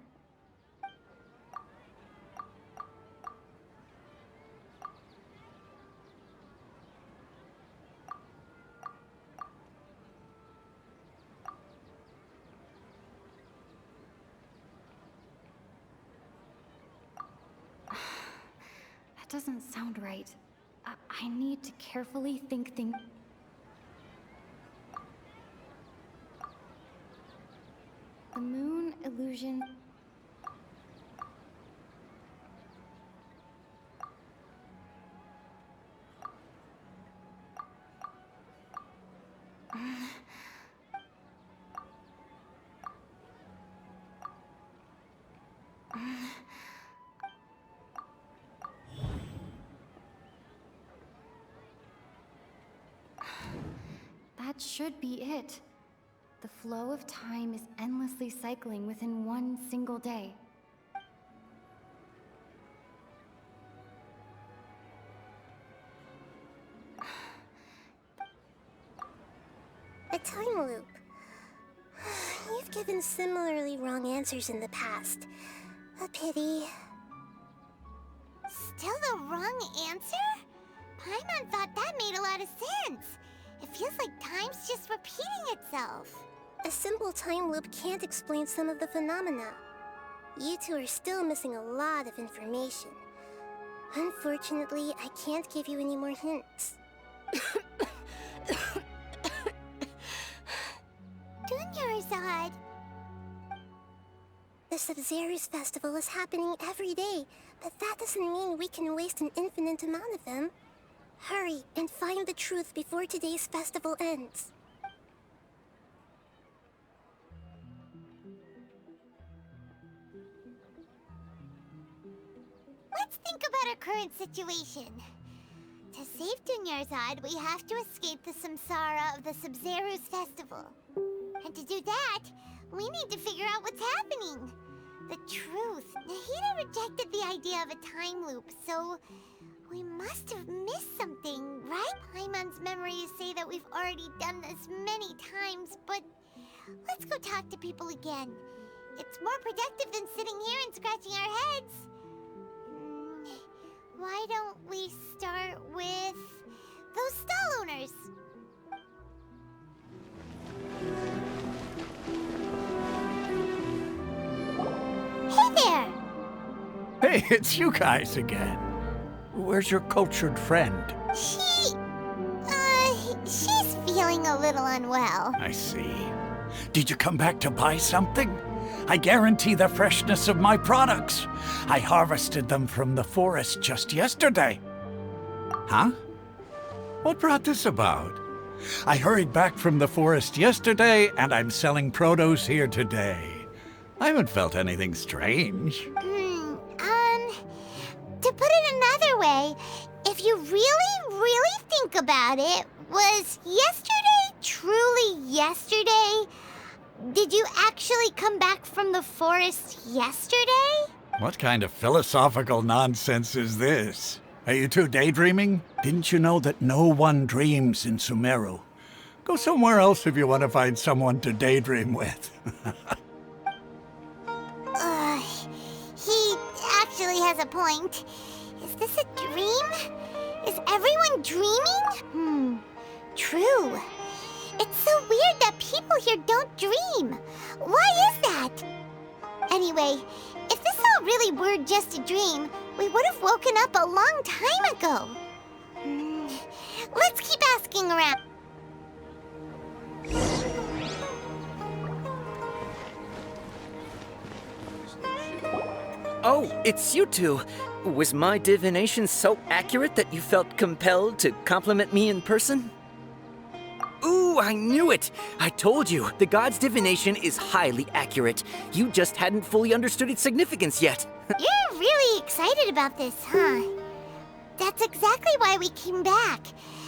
That doesn't sound right. I need to carefully think things. The moon, illusion. That should be it. The flow of time is endlessly cycling within one single day. A time loop. You've given similarly wrong answers in the past. A pity. Still the wrong answer? Paimon thought that made a lot of sense. It feels like time's just repeating itself. A simple time loop can't explain some of the phenomena. You two are still missing a lot of information. Unfortunately, I can't give you any more hints. Dunyarzad. The Subzeruz festival is happening every day, but that doesn't mean we can waste an infinite amount of them. Hurry and find the truth before today's festival ends. Let's think about our current situation. To save Dunyarzad, we have to escape the samsara of the Subzeruz festival. And to do that, we need to figure out what's happening. The truth. Nahida rejected the idea of a time loop, so we must have missed something, right? Paimon's memories say that we've already done this many times, but let's go talk to people again. It's more productive than sitting here and scratching our heads. Why don't we start with those stall owners? Hey there! Hey, it's you guys again. Where's your cultured friend? She's feeling a little unwell. I see. Did you come back to buy something? I guarantee the freshness of my products. I harvested them from the forest just yesterday. Huh? What brought this about? I hurried back from the forest yesterday, and I'm selling produce here today. I haven't felt anything strange. To put it another way, if you really think about it, was yesterday truly yesterday? Did you actually come back from the forest yesterday? What kind of philosophical nonsense is this? Are you two daydreaming? Didn't you know that no one dreams in Sumeru? Go somewhere else if you want to find someone to daydream with. He actually has a point. Is this a dream? Is everyone dreaming? True. It's so weird that people here don't dream. Why is that? Anyway, if this all really were just a dream, we would have woken up a long time ago. Let's keep asking around. Oh, it's you two. Was my divination so accurate that you felt compelled to compliment me in person? Ooh, I knew it! I told you, the god's divination is highly accurate. You just hadn't fully understood its significance yet. You're really excited about this, huh? That's exactly why we came back.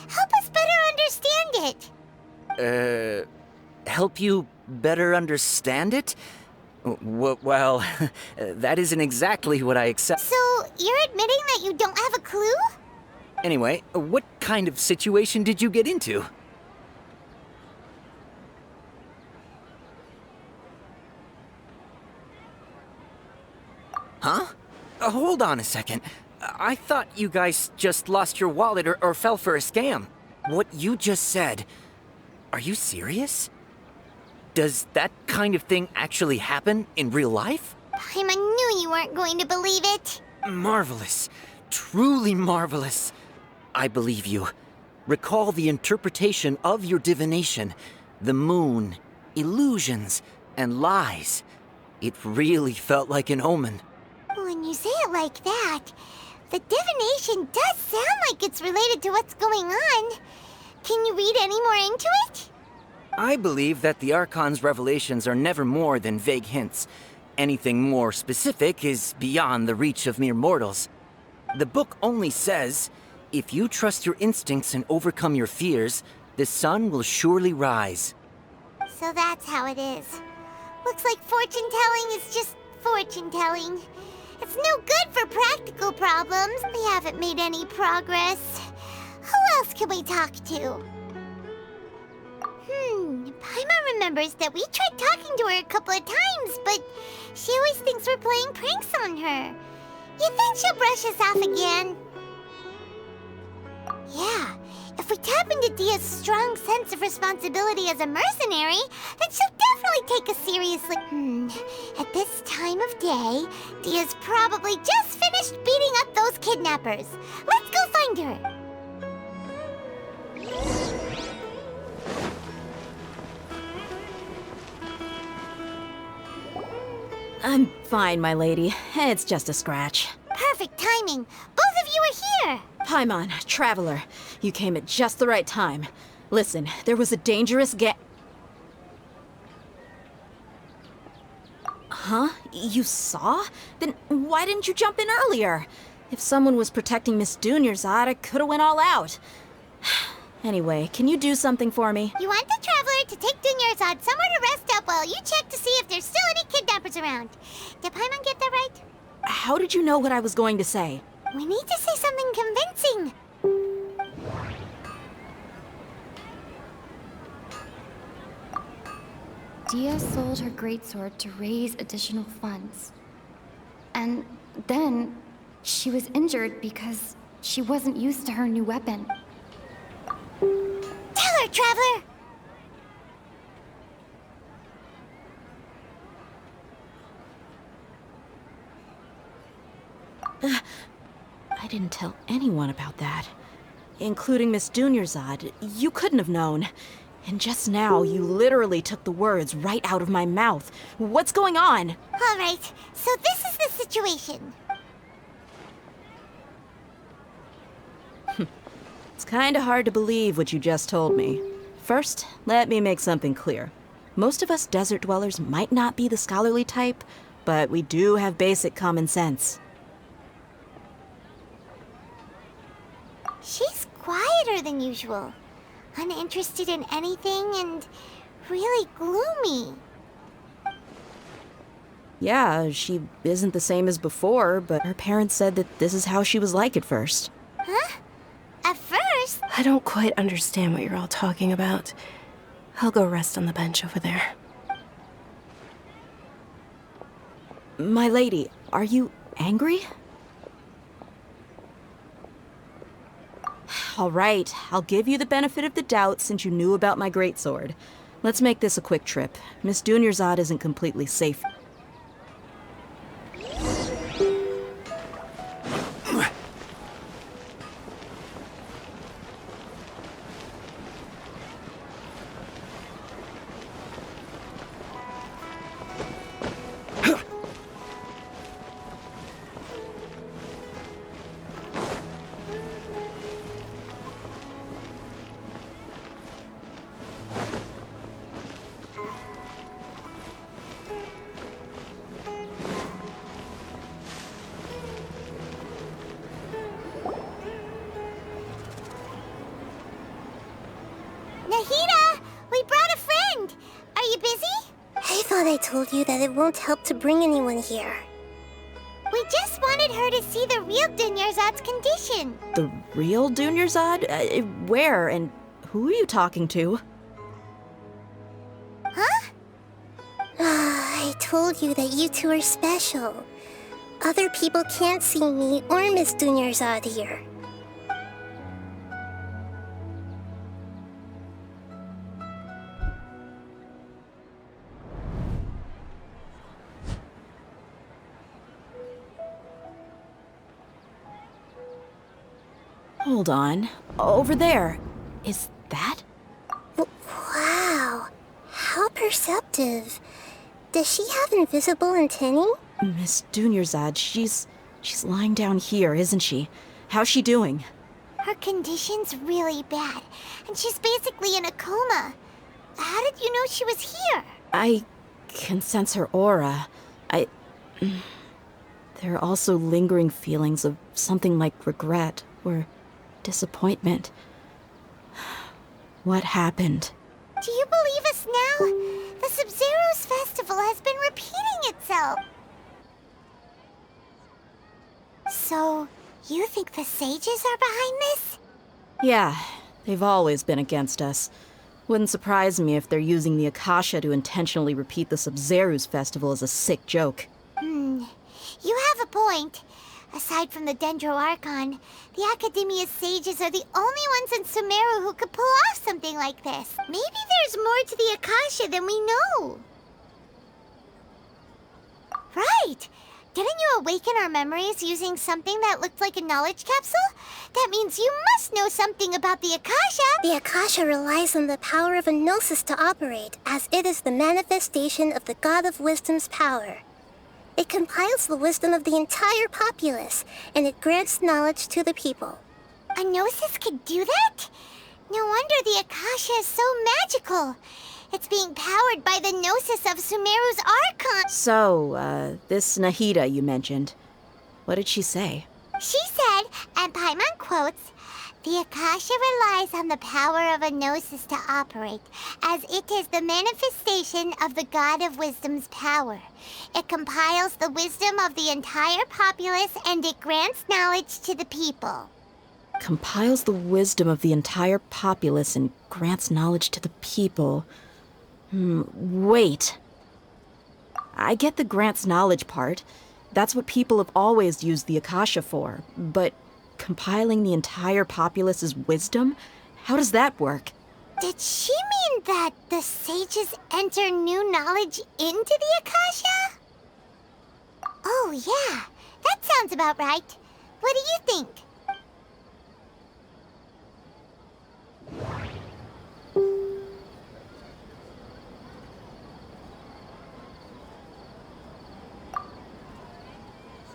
Help us better understand it. Help you better understand it? Well, that isn't exactly what I accept. So, you're admitting that you don't have a clue? Anyway, what kind of situation did you get into? Huh? Hold on a second. I thought you guys just lost your wallet or fell for a scam. What you just said, are you serious? Does that kind of thing actually happen in real life? I knew you weren't going to believe it. Marvelous. Truly marvelous. I believe you. Recall the interpretation of your divination. The moon, illusions, and lies. It really felt like an omen. When you say it like that, the divination does sound like it's related to what's going on. Can you read any more into it? I believe that the Archon's revelations are never more than vague hints. Anything more specific is beyond the reach of mere mortals. The book only says, if you trust your instincts and overcome your fears, the sun will surely rise. So that's how it is. Looks like fortune-telling is just fortune-telling. It's no good for practical problems. We haven't made any progress. Who else can we talk to? Paimon remembers that we tried talking to her a couple of times, but she always thinks we're playing pranks on her. You think she'll brush us off again? Yeah, if we tap into Dehya's strong sense of responsibility as a mercenary, then she'll definitely take us seriously. At this time of day, Dehya's probably just finished beating up those kidnappers. Let's go find her. I'm fine, my lady. It's just a scratch. Perfect timing. Both of you are here. Paimon, traveler, you came at just the right time. Listen, there was a dangerous Huh? You saw? Then why didn't you jump in earlier? If someone was protecting Miss Dunyarzad, I could have went all out. Anyway, can you do something for me? You want the traveler to take Dunyarzad somewhere to rest up while you check to see if there's still any kidnappers around. Did Paimon get that right? How did you know what I was going to say? We need to say something convincing. Dehya sold her greatsword to raise additional funds. And then she was injured because she wasn't used to her new weapon. Tell her, traveler! I didn't tell anyone about that. Including Miss Dunyarzad. You couldn't have known. And just now, you literally took the words right out of my mouth. What's going on? All right, so this is the situation. It's kinda hard to believe what you just told me. First, let me make something clear. Most of us desert dwellers might not be the scholarly type, but we do have basic common sense. She's quieter than usual. Uninterested in anything and really gloomy. Yeah, she isn't the same as before, but her parents said that this is how she was like at first. Huh? At first? I don't quite understand what you're all talking about. I'll go rest on the bench over there. My lady, are you angry? All right, I'll give you the benefit of the doubt since you knew about my greatsword. Let's make this a quick trip. Miss Dunyarzad isn't completely safe. Nahida! We brought a friend! Are you busy? I thought I told you that it won't help to bring anyone here. We just wanted her to see the real Dunyarzad's condition. The real Dunyarzad? Where and who are you talking to? Huh? I told you that you two are special. Other people can't see me or Miss Dunyarzad here. Hold on. Over there. Is that? Wow. How perceptive. Does she have invisible antennae? Miss Dunyarzad, she's lying down here, isn't she? How's she doing? Her condition's really bad, and she's basically in a coma. How did you know she was here? I can sense her aura. There are also lingering feelings of something like regret or disappointment. What happened? Do you believe us now? The Subzeruz festival has been repeating itself. So, you think the sages are behind this? Yeah, they've always been against us. Wouldn't surprise me if they're using the Akasha to intentionally repeat the Subzeruz festival as a sick joke. You have a point. Aside from the dendro archon, the Academia's sages are the only ones in Sumeru who could pull off something like this. Maybe there's more to the Akasha than we know. Right! Didn't you awaken our memories using something that looked like a knowledge capsule? That means you must know something about the Akasha! The Akasha relies on the power of a gnosis to operate, as it is the manifestation of the God of Wisdom's power. It compiles the wisdom of the entire populace, and it grants knowledge to the people. A gnosis could do that? No wonder the Akasha is so magical. It's being powered by the gnosis of Sumeru's archon. So, this Nahida you mentioned, what did she say? She said, and Paimon quotes, "The Akasha relies on the power of a gnosis to operate, as it is the manifestation of the God of Wisdom's power. It compiles the wisdom of the entire populace, and it grants knowledge to the people." Compiles the wisdom of the entire populace and grants knowledge to the people. Wait. I get the grants knowledge part. That's what people have always used the Akasha for. But compiling the entire populace's wisdom? How does that work? Did she mean that the sages enter new knowledge into the Akasha? Oh, yeah. That sounds about right. What do you think?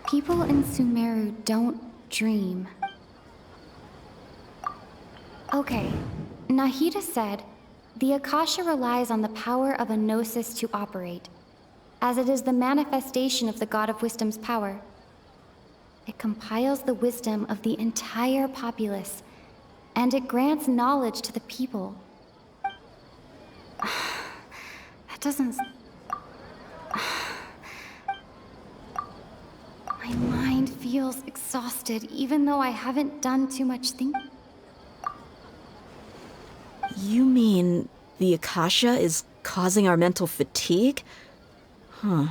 People in Sumeru don't dream. Okay. Nahida said, the Akasha relies on the power of a gnosis to operate, as it is the manifestation of the God of Wisdom's power. It compiles the wisdom of the entire populace, and it grants knowledge to the people. That doesn't... My mind feels exhausted, even though I haven't done too much thinking. You mean the Akasha is causing our mental fatigue? Huh.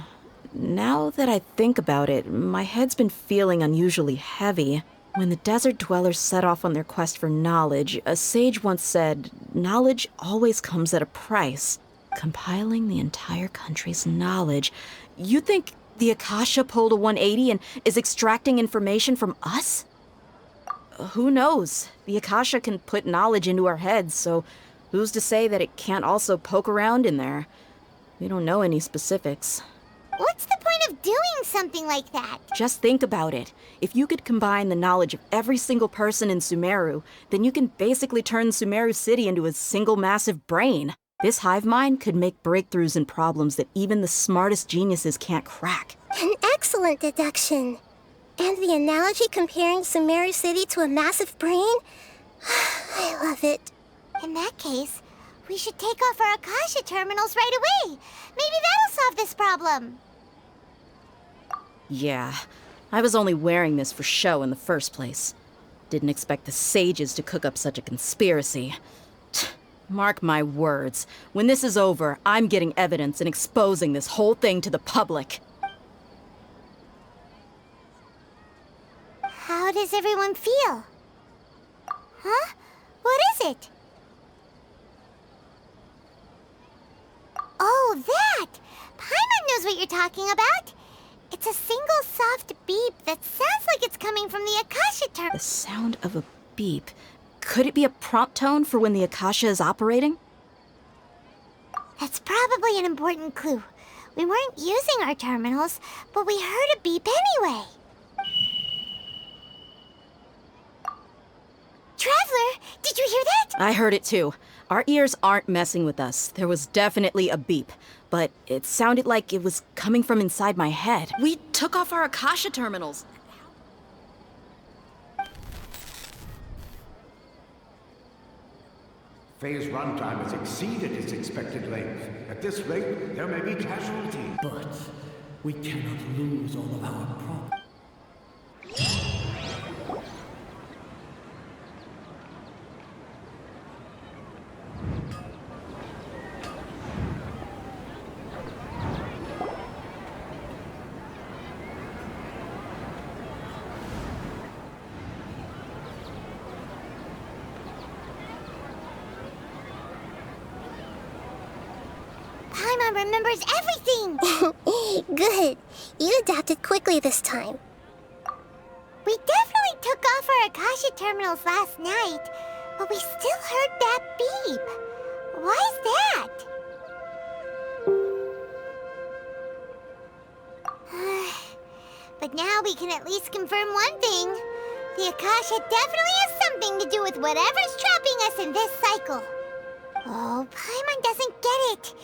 Now that I think about it, my head's been feeling unusually heavy. When the desert dwellers set off on their quest for knowledge, a sage once said, knowledge always comes at a price. Compiling the entire country's knowledge. You think the Akasha pulled a 180 and is extracting information from us? Who knows? The Akasha can put knowledge into our heads, so who's to say that it can't also poke around in there? We don't know any specifics. What's the point of doing something like that? Just think about it. If you could combine the knowledge of every single person in Sumeru, then you can basically turn Sumeru City into a single massive brain. This hive mind could make breakthroughs in problems that even the smartest geniuses can't crack. An excellent deduction. And the analogy comparing Sumeru City to a massive brain? I love it. In that case, we should take off our Akasha terminals right away. Maybe that'll solve this problem. Yeah, I was only wearing this for show in the first place. Didn't expect the sages to cook up such a conspiracy. Mark my words, when this is over, I'm getting evidence and exposing this whole thing to the public. How does everyone feel? Huh? What is it? Oh, that! Paimon knows what you're talking about. It's a single soft beep that sounds like it's coming from the Akasha terminal. The sound of a beep. Could it be a prompt tone for when the Akasha is operating? That's probably an important clue. We weren't using our terminals, but we heard a beep anyway. Traveler, did you hear that? I heard it too. Our ears aren't messing with us. There was definitely a beep, but it sounded like it was coming from inside my head. We took off our Akasha terminals. Phase runtime has exceeded its expected length. At this rate, there may be casualties. But we cannot lose all of our property. Paimon remembers everything! Good. You adapted quickly this time. We definitely took off our Akasha terminals last night, but we still heard that beep. Why is that? But now we can at least confirm one thing. The Akasha definitely has something to do with whatever's trapping us in this cycle. Oh, Paimon doesn't get it.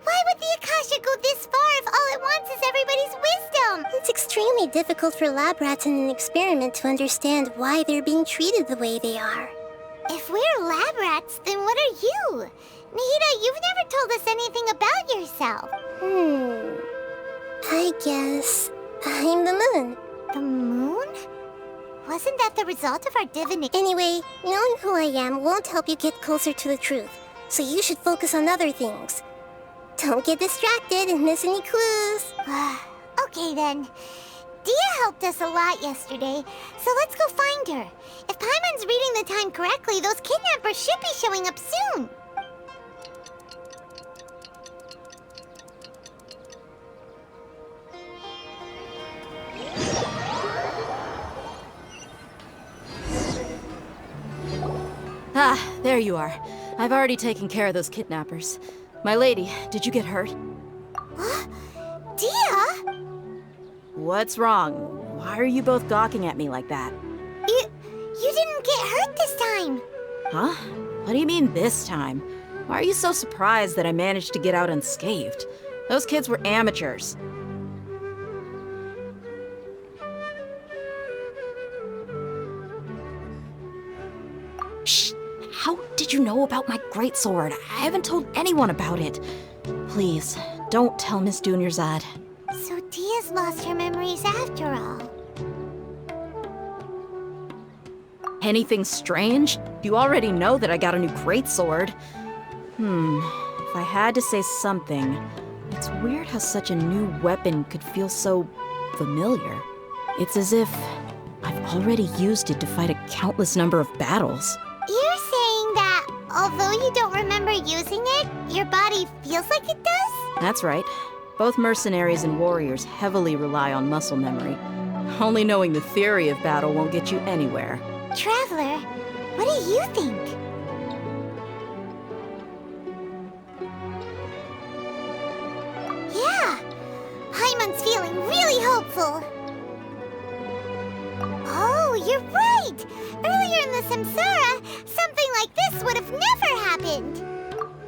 Why would the Akasha go this far if all it wants is everybody's wisdom? It's extremely difficult for lab rats in an experiment to understand why they're being treated the way they are. If we're lab rats, then what are you? Nahida, you've never told us anything about yourself. I guess I'm the moon. The moon? Wasn't that the result of our divination? Anyway, knowing who I am won't help you get closer to the truth, so you should focus on other things. Don't get distracted and miss any clues. Okay then. Dehya helped us a lot yesterday, so let's go find her. If Paimon's reading the time correctly, those kidnappers should be showing up soon. Ah, there you are. I've already taken care of those kidnappers. My lady, did you get hurt? Dehya? What's wrong? Why are you both gawking at me like that? You didn't get hurt this time. Huh? What do you mean this time? Why are you so surprised that I managed to get out unscathed? Those kids were amateurs. Shh! How did you know about my greatsword? I haven't told anyone about it. Please, don't tell Miss Dunyarzad. So Dehya's lost her memories after all. Anything strange? You already know that I got a new greatsword. If I had to say something, it's weird how such a new weapon could feel so familiar. It's as if I've already used it to fight a countless number of battles. You're saying that although you don't remember using it, your body feels like it does? That's right. Both mercenaries and warriors heavily rely on muscle memory. Only knowing the theory of battle won't get you anywhere. Traveler, what do you think? Yeah, Paimon's feeling really hopeful. Oh, you're right! Earlier in the Samsara, something like this would have never happened.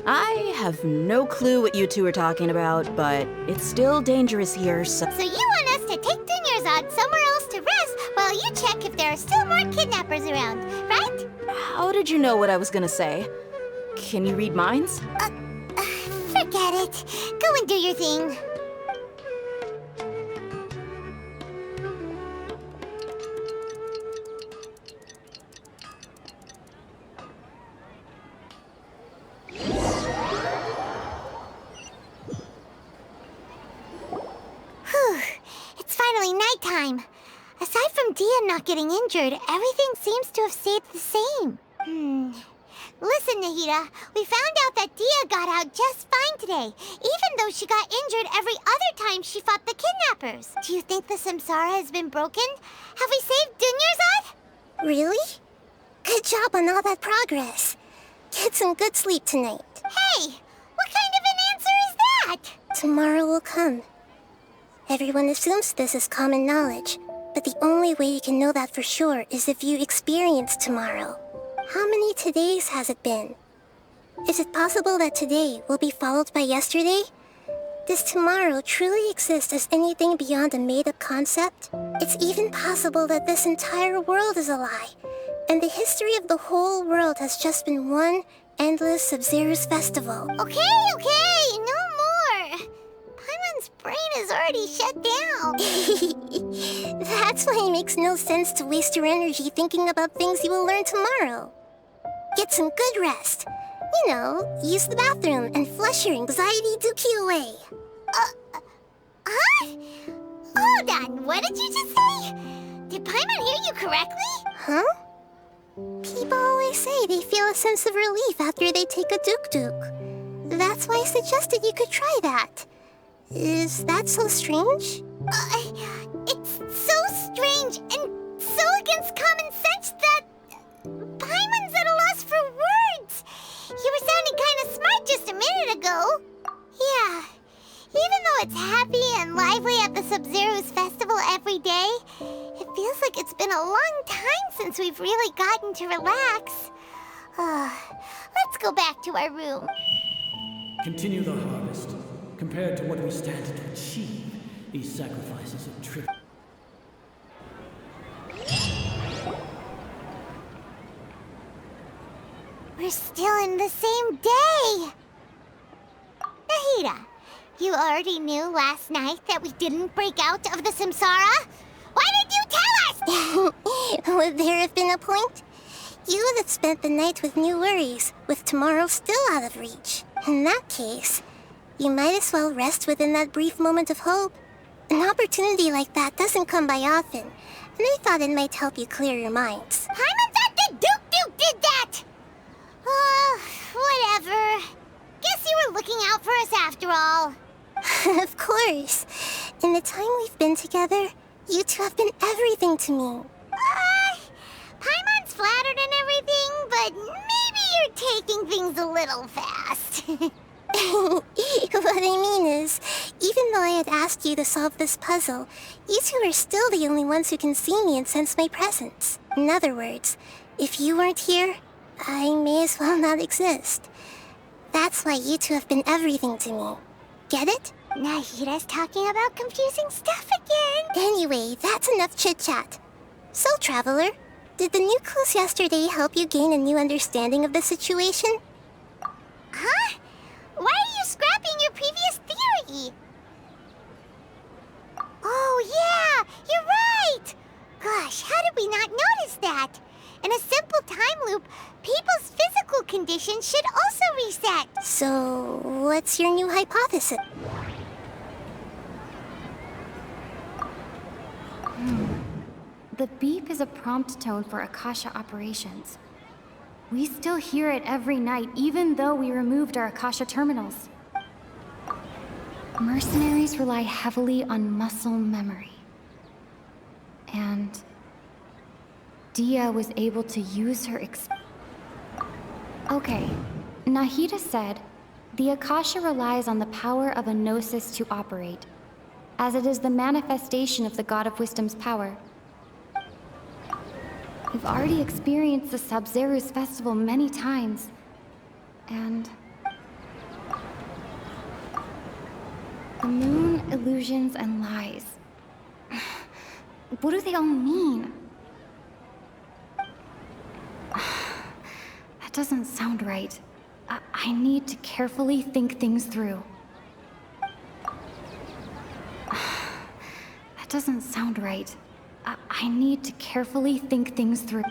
I have no clue what you two are talking about, but it's still dangerous here, so... So you want us to take Dunyarzad somewhere else to rest while you check if there are still more kidnappers around, right? How did you know what I was gonna say? Can you read minds? Forget it. Go and do your thing. It's finally nighttime. Aside from Dehya not getting injured, everything seems to have stayed the same. Listen, Nahida, we found out that Dehya got out just fine today, even though she got injured every other time she fought the kidnappers. Do you think the Samsara has been broken? Have we saved Dunyarzad? Really? Good job on all that progress. Get some good sleep tonight. Hey, what kind of an answer is that? Tomorrow will come. Everyone assumes this is common knowledge, but the only way you can know that for sure is if you experience tomorrow. How many todays has it been? Is it possible that today will be followed by yesterday? Does tomorrow truly exist as anything beyond a made-up concept? It's even possible that this entire world is a lie, and the history of the whole world has just been one endless subzeruz festival. Okay, no more. Paimon's brain is already shut down. That's why it makes no sense to waste your energy thinking about things you will learn tomorrow. Get some good rest. You know, use the bathroom and flush your anxiety dookie away. Huh? Hold on, what did you just say? Did Paimon hear you correctly? Huh? People always say they feel a sense of relief after they take a duk-duk. That's why I suggested you could try that. Is that so strange? It's so strange and so against common sense that Paimon's at a loss for words. You were sounding kind of smart just a minute ago. Yeah, even though it's happy and lively at the Subzeruz festival every day, it feels like it's been a long time since we've really gotten to relax. Let's go back to our room. Continue the harvest. Compared to what we stand to achieve, these sacrifices are trivial. We're still in the same day! Nahida, you already knew last night that we didn't break out of the Samsara? Why did you tell us? Would there have been a point? You would have spent the night with new worries, with tomorrow still out of reach. In that case, you might as well rest within that brief moment of hope. An opportunity like that doesn't come by often, and I thought it might help you clear your minds. Paimon thought the Duke did that! Whatever. Guess you were looking out for us after all. Of course. In the time we've been together, you two have been everything to me. Paimon's flattered and everything, but maybe you're taking things a little fast. What I mean is, even though I had asked you to solve this puzzle, you two are still the only ones who can see me and sense my presence. In other words, if you weren't here, I may as well not exist. That's why you two have been everything to me. Get it? Nahida's talking about confusing stuff again. Anyway, that's enough chit-chat. So, Traveler, did the new clues yesterday help you gain a new understanding of the situation? Huh? Why are you scrapping your previous theory? Oh, yeah! You're right! Gosh, how did we not notice that? In a simple time loop, people's physical conditions should also reset. So, what's your new hypothesis? The beep is a prompt tone for Akasha operations. We still hear it every night, even though we removed our Akasha terminals. Mercenaries rely heavily on muscle memory. And Dehya was able to use her Okay, Nahida said, the Akasha relies on the power of a gnosis to operate, as it is the manifestation of the God of Wisdom's power. We've already experienced the Subzeruz festival many times, and the moon, illusions, and lies. What do they all mean? That doesn't sound right. I need to carefully think things through. That doesn't sound right. I need to carefully think things through.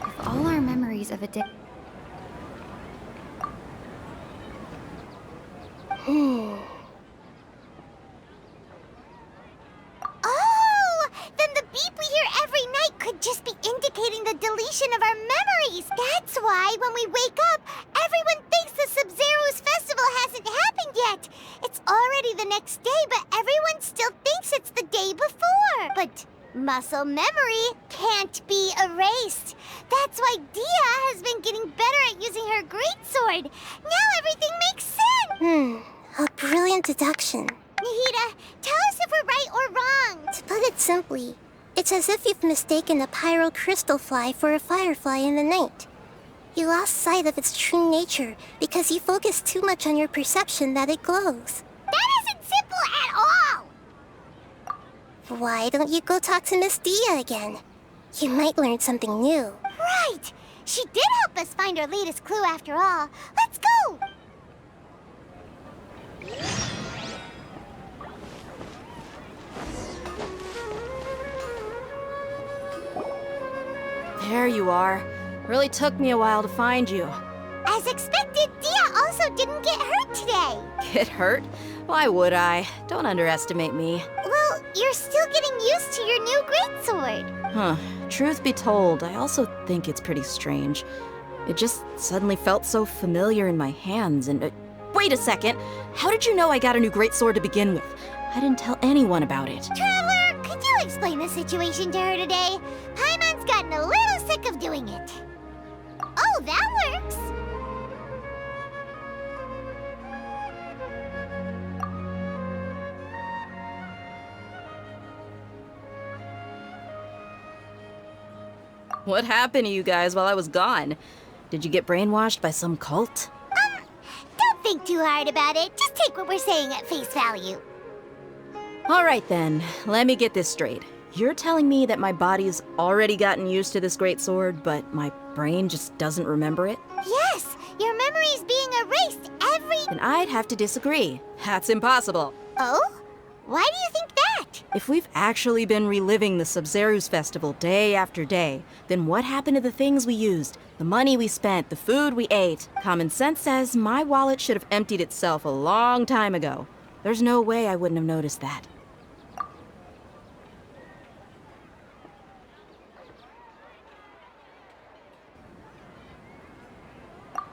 If all our memories of a day... Oh! Then the beep we hear every night could just be indicating the deletion of our memories. That's why when we wake up, everyone thinks the Subzeruz festival hasn't happened yet. It's already the next day, but everyone still thinks it's the day before. But muscle memory can't be erased. That's why Dehya has been getting better at using her greatsword. Now everything makes sense. A brilliant deduction. Nahida, tell us if we're right or wrong. To put it simply, it's as if you've mistaken a pyro crystal fly for a firefly in the night. You lost sight of its true nature because you focused too much on your perception that it glows. That isn't simple at all! Why don't you go talk to Miss Dehya again? You might learn something new. Right! She did help us find our latest clue after all. Let's go! There you are. Really took me a while to find you. As expected, Dehya also didn't get hurt today. Get hurt? Why would I? Don't underestimate me. Well, you're still getting used to your new greatsword. Huh. Truth be told, I also think it's pretty strange. It just suddenly felt so familiar in my hands and... wait a second! How did you know I got a new greatsword to begin with? I didn't tell anyone about it. Traveler, could you explain the situation to her today? Paimon's gotten a little sick of doing it. Oh, that works! What happened to you guys while I was gone? Did you get brainwashed by some cult? Don't think too hard about it. Just take what we're saying at face value. All right then, let me get this straight. You're telling me that my body's already gotten used to this great sword, but my brain just doesn't remember it? Yes, your memory's being erased Then I'd have to disagree. That's impossible. Oh? Why do you think that? If we've actually been reliving the Subzeruz festival day after day, then what happened to the things we used, the money we spent, the food we ate? Common sense says my wallet should have emptied itself a long time ago. There's no way I wouldn't have noticed that.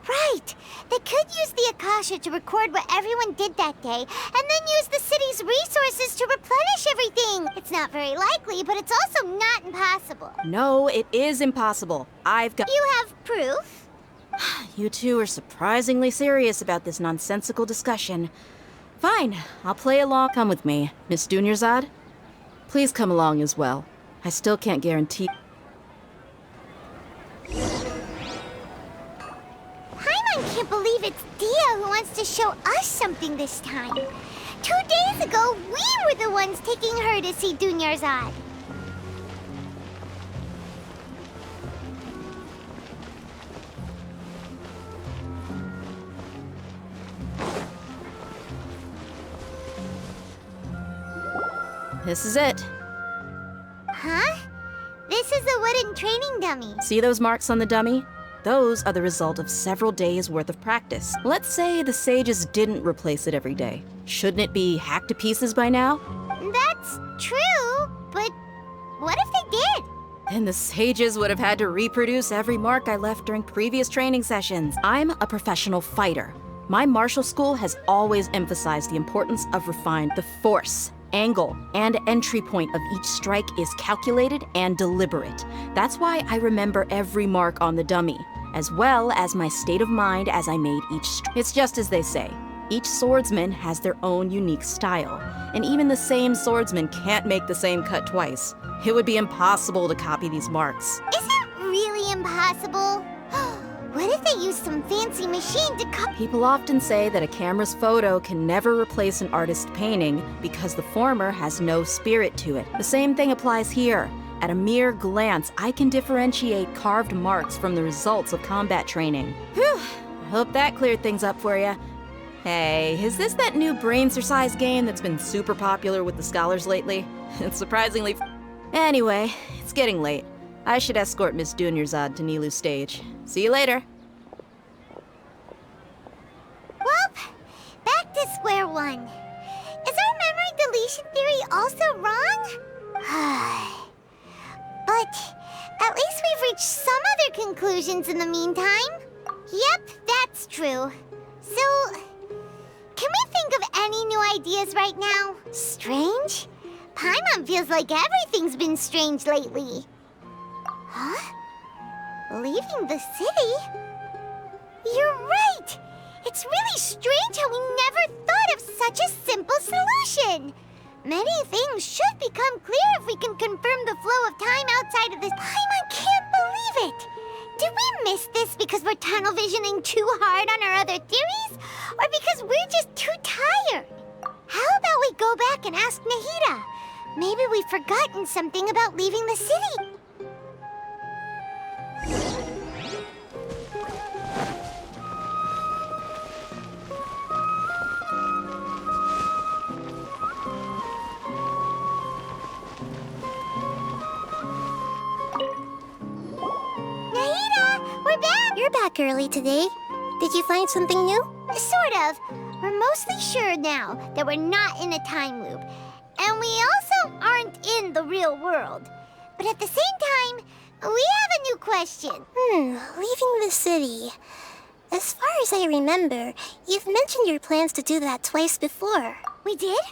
Right! They could use the Akasha to record what everyone did that day, and then use the city's resources to replenish everything! It's not very likely, but it's also not impossible. No, it is impossible. I've got— You have proof? You two are surprisingly serious about this nonsensical discussion. Fine, I'll play along. Come with me. Miss Dunyarzad, please come along as well. I still can't guarantee— I can't believe it's Dehya who wants to show us something this time. 2 days ago, we were the ones taking her to see Dunyarzad. This is it. Huh? This is a wooden training dummy. See those marks on the dummy? Those are the result of several days' worth of practice. Let's say the sages didn't replace it every day. Shouldn't it be hacked to pieces by now? That's true, but what if they did? Then the sages would have had to reproduce every mark I left during previous training sessions. I'm a professional fighter. My martial school has always emphasized the importance of refined. The force, angle, and entry point of each strike is calculated and deliberate. That's why I remember every mark on the dummy, as well as my state of mind as I made each strike. It's just as they say. Each swordsman has their own unique style, and even the same swordsman can't make the same cut twice. It would be impossible to copy these marks. Is it really impossible? What if they use some fancy machine to copy? People often say that a camera's photo can never replace an artist's painting because the former has no spirit to it. The same thing applies here. At a mere glance, I can differentiate carved marks from the results of combat training. Whew, I hope that cleared things up for you. Hey, is this that new brain-exercise game that's been super popular with the scholars lately? It's surprisingly— Anyway, it's getting late. I should escort Miss Dunyarzad to Nilou's stage. See you later. Well, back to square one. Is our memory deletion theory also wrong? But at least we've reached some other conclusions in the meantime. Yep, that's true. So, can we think of any new ideas right now? Strange? Paimon feels like everything's been strange lately. Huh? Leaving the city? You're right! It's really strange how we never thought of such a simple solution! Many things should become clear if we can confirm the flow of time outside of this. I can't believe it! Did we miss this because we're tunnel visioning too hard on our other theories? Or because we're just too tired? How about we go back and ask Nahida? Maybe we've forgotten something about leaving the city. Nahida, we're back! You're back early today. Did you find something new? Sort of. We're mostly sure now that we're not in a time loop. And we also aren't in the real world. But at the same time, we have a new question. Leaving the city. As far as I remember, you've mentioned your plans to do that twice before. We did?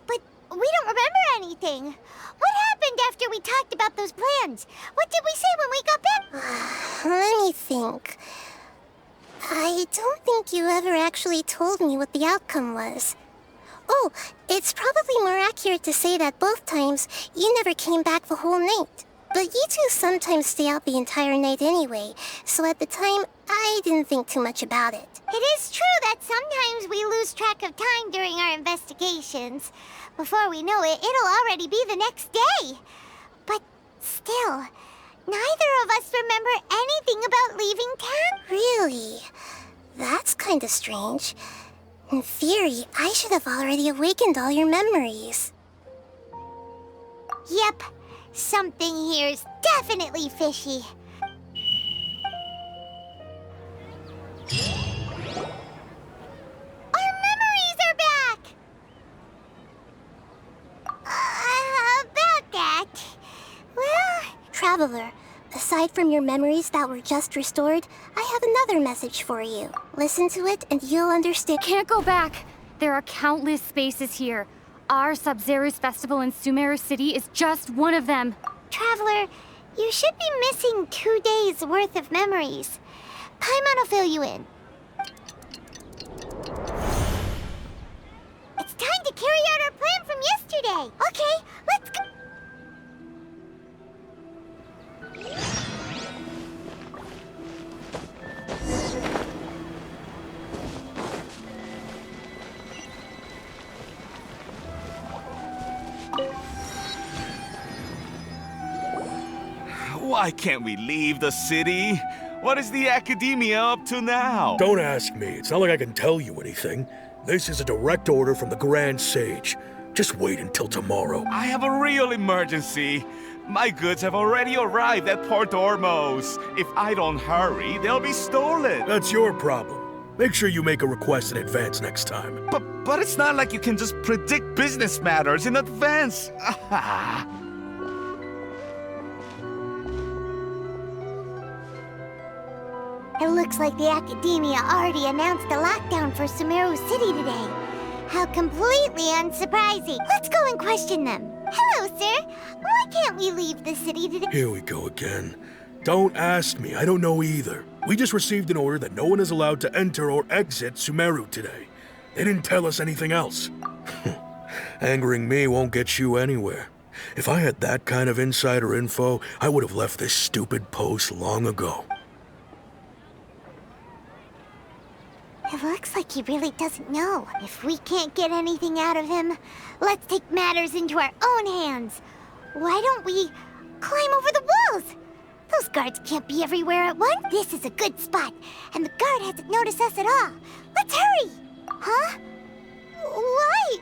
But we don't remember anything. What happened after we talked about those plans? What did we say when we got back? Let me think. I don't think you ever actually told me what the outcome was. Oh, it's probably more accurate to say that both times you never came back the whole night. But you two sometimes stay out the entire night anyway, so at the time, I didn't think too much about it. It is true that sometimes we lose track of time during our investigations. Before we know it, it'll already be the next day. But still, neither of us remember anything about leaving town. Really? That's kind of strange. In theory, I should have already awakened all your memories. Yep, something here's definitely fishy. Our memories are back! About that... Well... Traveler, Aside from your memories that were just restored, I have another message for you. Listen to it and you'll understand. Can't go back! There are countless spaces here. Our subzeruz festival in Sumeru City is just one of them. Traveler, you should be missing 2 days worth of memories. Paimon will fill you in. It's time to carry out our plan from yesterday. Okay, let's go. Why can't we leave the city? What is the academia up to now? Don't ask me. It's not like I can tell you anything. This is a direct order from the Grand Sage. Just wait until tomorrow. I have a real emergency. My goods have already arrived at Port Ormos. If I don't hurry, they'll be stolen. That's your problem. Make sure you make a request in advance next time. But it's not like you can just predict business matters in advance. It looks like the Academia already announced a lockdown for Sumeru City today. How completely unsurprising. Let's go and question them. Hello, sir. Why can't we leave the city today? Here we go again. Don't ask me. I don't know either. We just received an order that no one is allowed to enter or exit Sumeru today. They didn't tell us anything else. Angering me won't get you anywhere. If I had that kind of insider info, I would have left this stupid post long ago. It looks like he really doesn't know. If we can't get anything out of him, let's take matters into our own hands. Why don't we climb over the walls? Those guards can't be everywhere at once. This is a good spot, and the guard hasn't noticed us at all. Let's hurry! Huh? Why?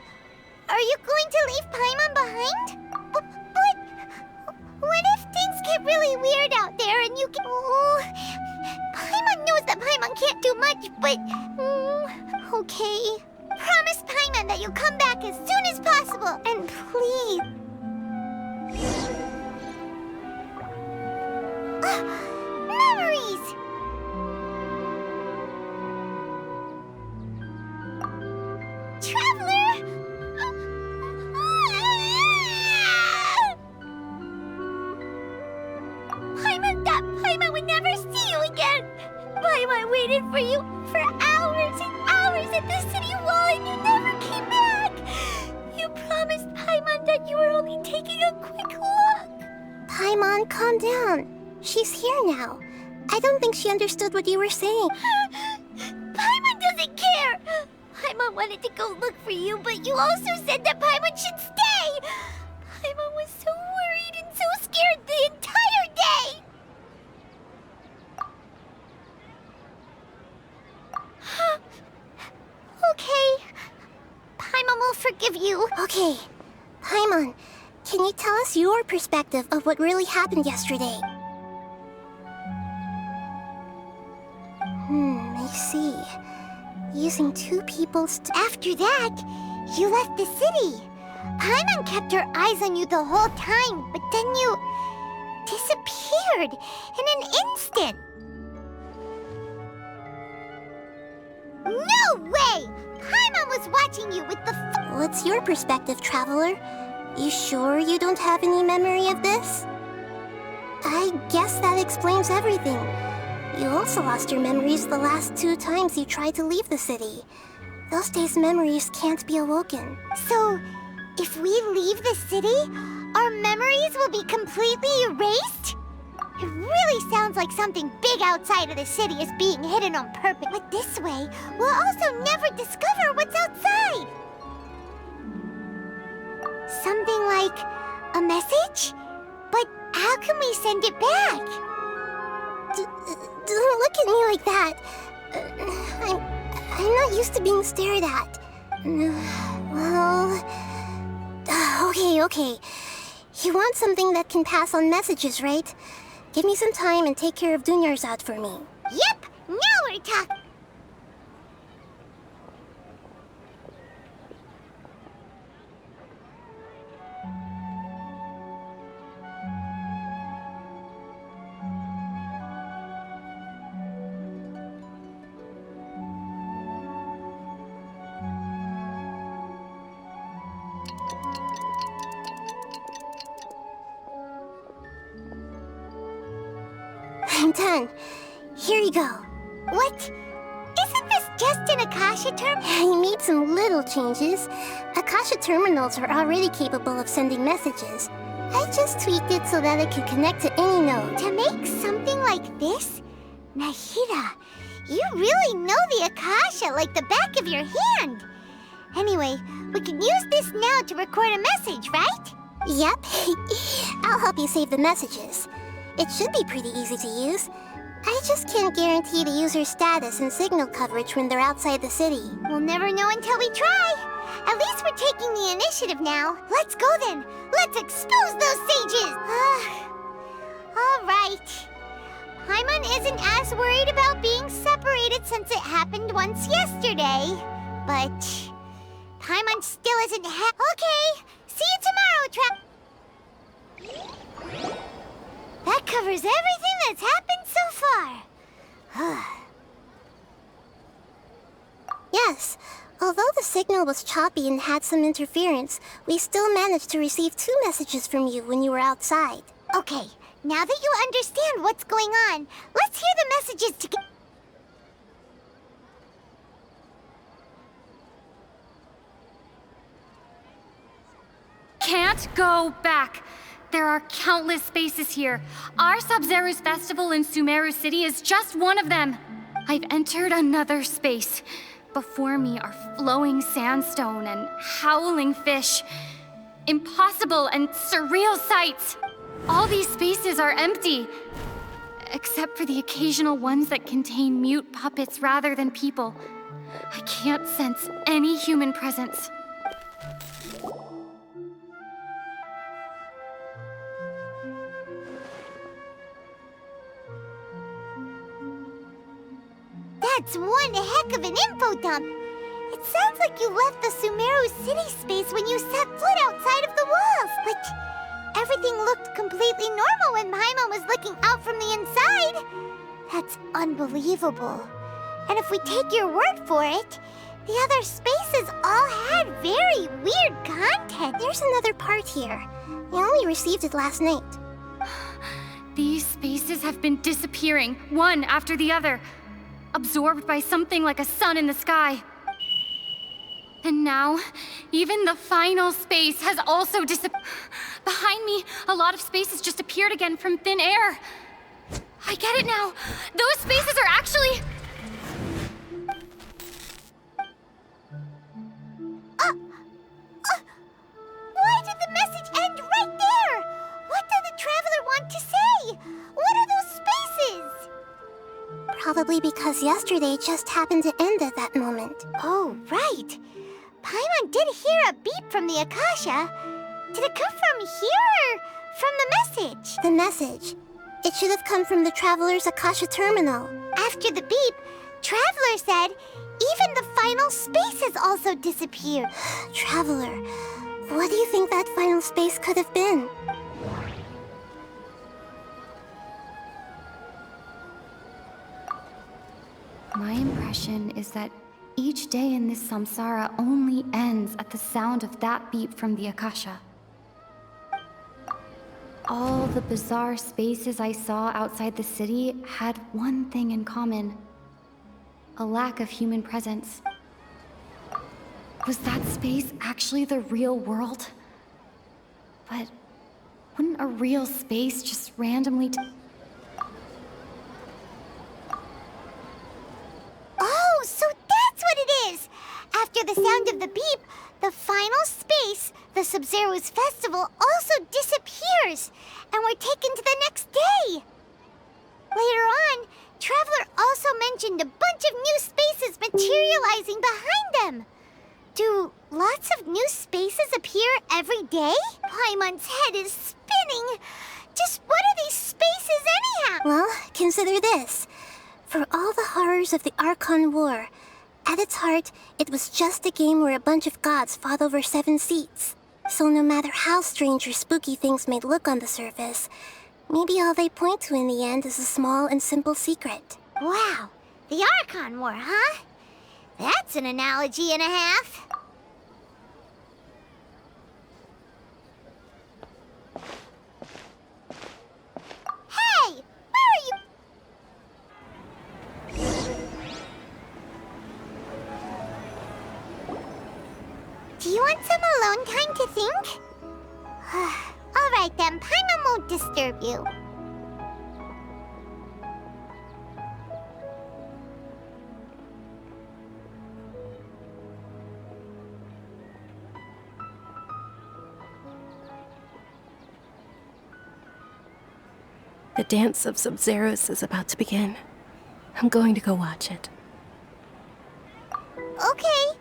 Are you going to leave Paimon behind? But what if things get really weird out there and you can... Oh, Paimon knows that Paimon can't do much, but... okay. Promise Paimon that you'll come back as soon as possible, and please... Memories! Traveler! Paimon would never see you again! Paimon waited for you for hours and hours at the city wall and you never came back! You promised Paimon that you were only taking a quick look! Paimon, calm down. She's here now. I don't think she understood what you were saying. Paimon doesn't care! Paimon wanted to go look for you, but you also said that Paimon should stay! Paimon was so worried and so scared the entire day! Okay. Paimon will forgive you. Okay. Paimon, can you tell us your perspective of what really happened yesterday? I see. Using two people's... After that, you left the city. Paimon kept her eyes on you the whole time, but then you... disappeared in an instant. No way! Paimon was watching you with the... What's your perspective, Traveler? You sure you don't have any memory of this? I guess that explains everything. You also lost your memories the last 2 times you tried to leave the city. Those days' memories can't be awoken. So, if we leave the city, our memories will be completely erased? It really sounds like something big outside of the city is being hidden on purpose. But this way, we'll also never discover what's outside. Something like a message? But how can we send it back? Don't look at me like that. I'm not used to being stared at. Well... Okay. You want something that can pass on messages, right? Give me some time and take care of Dunyarzad for me. Yep! Now we're talking! done. Here you go. What? Isn't this just an Akasha term? I made some little changes. Akasha terminals are already capable of sending messages. I just tweaked it so that it could connect to any node. To make something like this? Nahida, you really know the Akasha like the back of your hand. Anyway, we can use this now to record a message, right? Yep. I'll help you save the messages. It should be pretty easy to use. I just can't guarantee the user's status and signal coverage when they're outside the city. We'll never know until we try. At least we're taking the initiative now. Let's go then. Let's expose those sages. All right. Paimon isn't as worried about being separated since it happened once yesterday. But Paimon still isn't Okay, see you tomorrow, That covers everything that's happened so far. Yes. Although the signal was choppy and had some interference, we still managed to receive 2 messages from you when you were outside. Okay, now that you understand what's going on, let's hear the messages together. Can't go back. There are countless spaces here. Our Subzeruz festival in Sumeru City is just one of them. I've entered another space. Before me are flowing sandstone and howling fish. Impossible and surreal sights. All these spaces are empty, except for the occasional ones that contain mute puppets rather than people. I can't sense any human presence. That's one heck of an info dump. It sounds like you left the Sumeru city space when you set foot outside of the walls. But everything looked completely normal when Paimon was looking out from the inside. That's unbelievable. And if we take your word for it, the other spaces all had very weird content. There's another part here. I only received it last night. These spaces have been disappearing, one after the other. Absorbed by something like a sun in the sky. And now, even the final space has also disappeared. Behind me, a lot of spaces just appeared again from thin air. I get it now. Those spaces are actually... Why did the message end right there? What did the traveler want to say? What are those spaces? Probably because yesterday just happened to end at that moment. Oh, right. Paimon did hear a beep from the Akasha. Did it come from here or from the message? The message. It should have come from the Traveler's Akasha terminal. After the beep, Traveler said even the final space has also disappeared. Traveler, what do you think that final space could have been? My impression is that each day in this samsara only ends at the sound of that beep from the Akasha. All the bizarre spaces I saw outside the city had one thing in common: a lack of human presence. Was that space actually the real world? But wouldn't a real space just randomly... Oh, so that's what it is! After the sound of the beep, the final space, the Subzeruz festival, also disappears, and we're taken to the next day. Later on, Traveler also mentioned a bunch of new spaces materializing behind them. Do lots of new spaces appear every day? Paimon's head is spinning. Just what are these spaces anyhow? Well, consider this. For all the horrors of the Archon War, at its heart, it was just a game where a bunch of gods fought over 7 seats. So no matter how strange or spooky things may look on the surface, maybe all they point to in the end is a small and simple secret. Wow, the Archon War, huh? That's an analogy and a half. Hey, where are you? want some alone time to think? Alright then, Paimon won't disturb you. The dance of subzeruz is about to begin. I'm going to go watch it. Okay.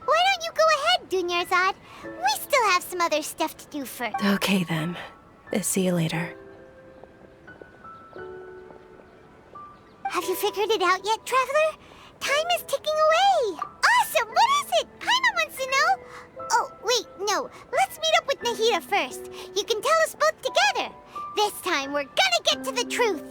Why don't you go ahead, Dunyarzad? We still have some other stuff to do first. Okay then. See you later. Have you figured it out yet, Traveler? Time is ticking away! Awesome! What is it? Paimon wants to know! Oh, wait, no. Let's meet up with Nahida first. You can tell us both together. This time, we're gonna get to the truth!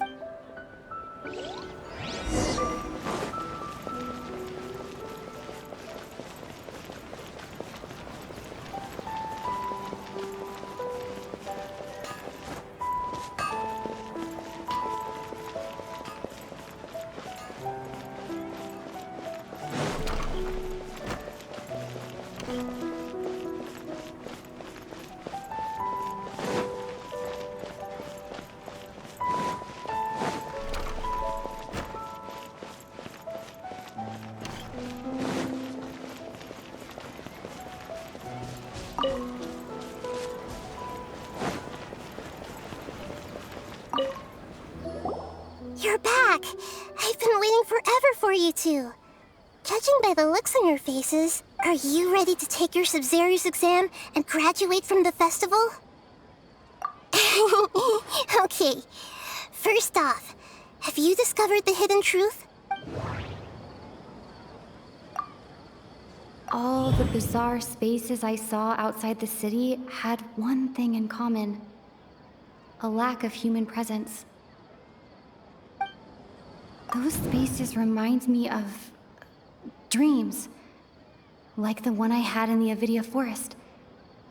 You're back! I've been waiting forever for you two. Judging by the looks on your faces, are you ready to take your subzeruz exam and graduate from the festival? Okay. First off, have you discovered the hidden truth? All the bizarre spaces I saw outside the city had one thing in common: a lack of human presence. Those spaces remind me of dreams, like the one I had in the Avidia forest,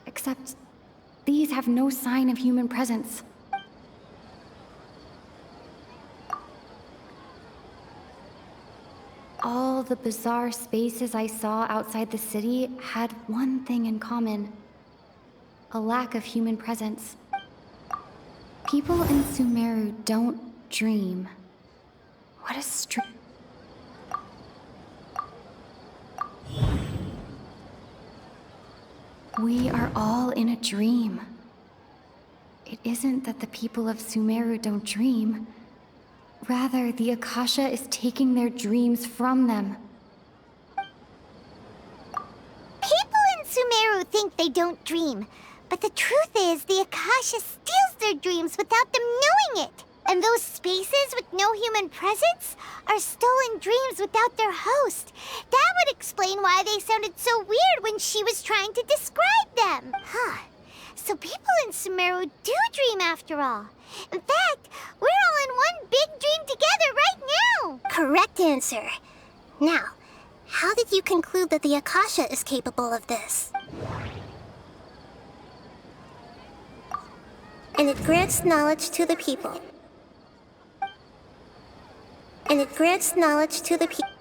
except these have no sign of human presence. All the bizarre spaces I saw outside the city had one thing in common: a lack of human presence. People in Sumeru don't dream. What a We are all in a dream. It isn't that the people of Sumeru don't dream. Rather, the Akasha is taking their dreams from them. People in Sumeru think they don't dream, but the truth is the Akasha steals their dreams without them knowing it. And those spaces with no human presence are stolen dreams without their host. That would explain why they sounded so weird when she was trying to describe them. Huh. So people in Sumeru do dream after all. In fact, we're all in one big dream together right now. Correct answer. Now, how did you conclude that the Akasha is capable of this? And it grants knowledge to the people. And it grants knowledge to the people.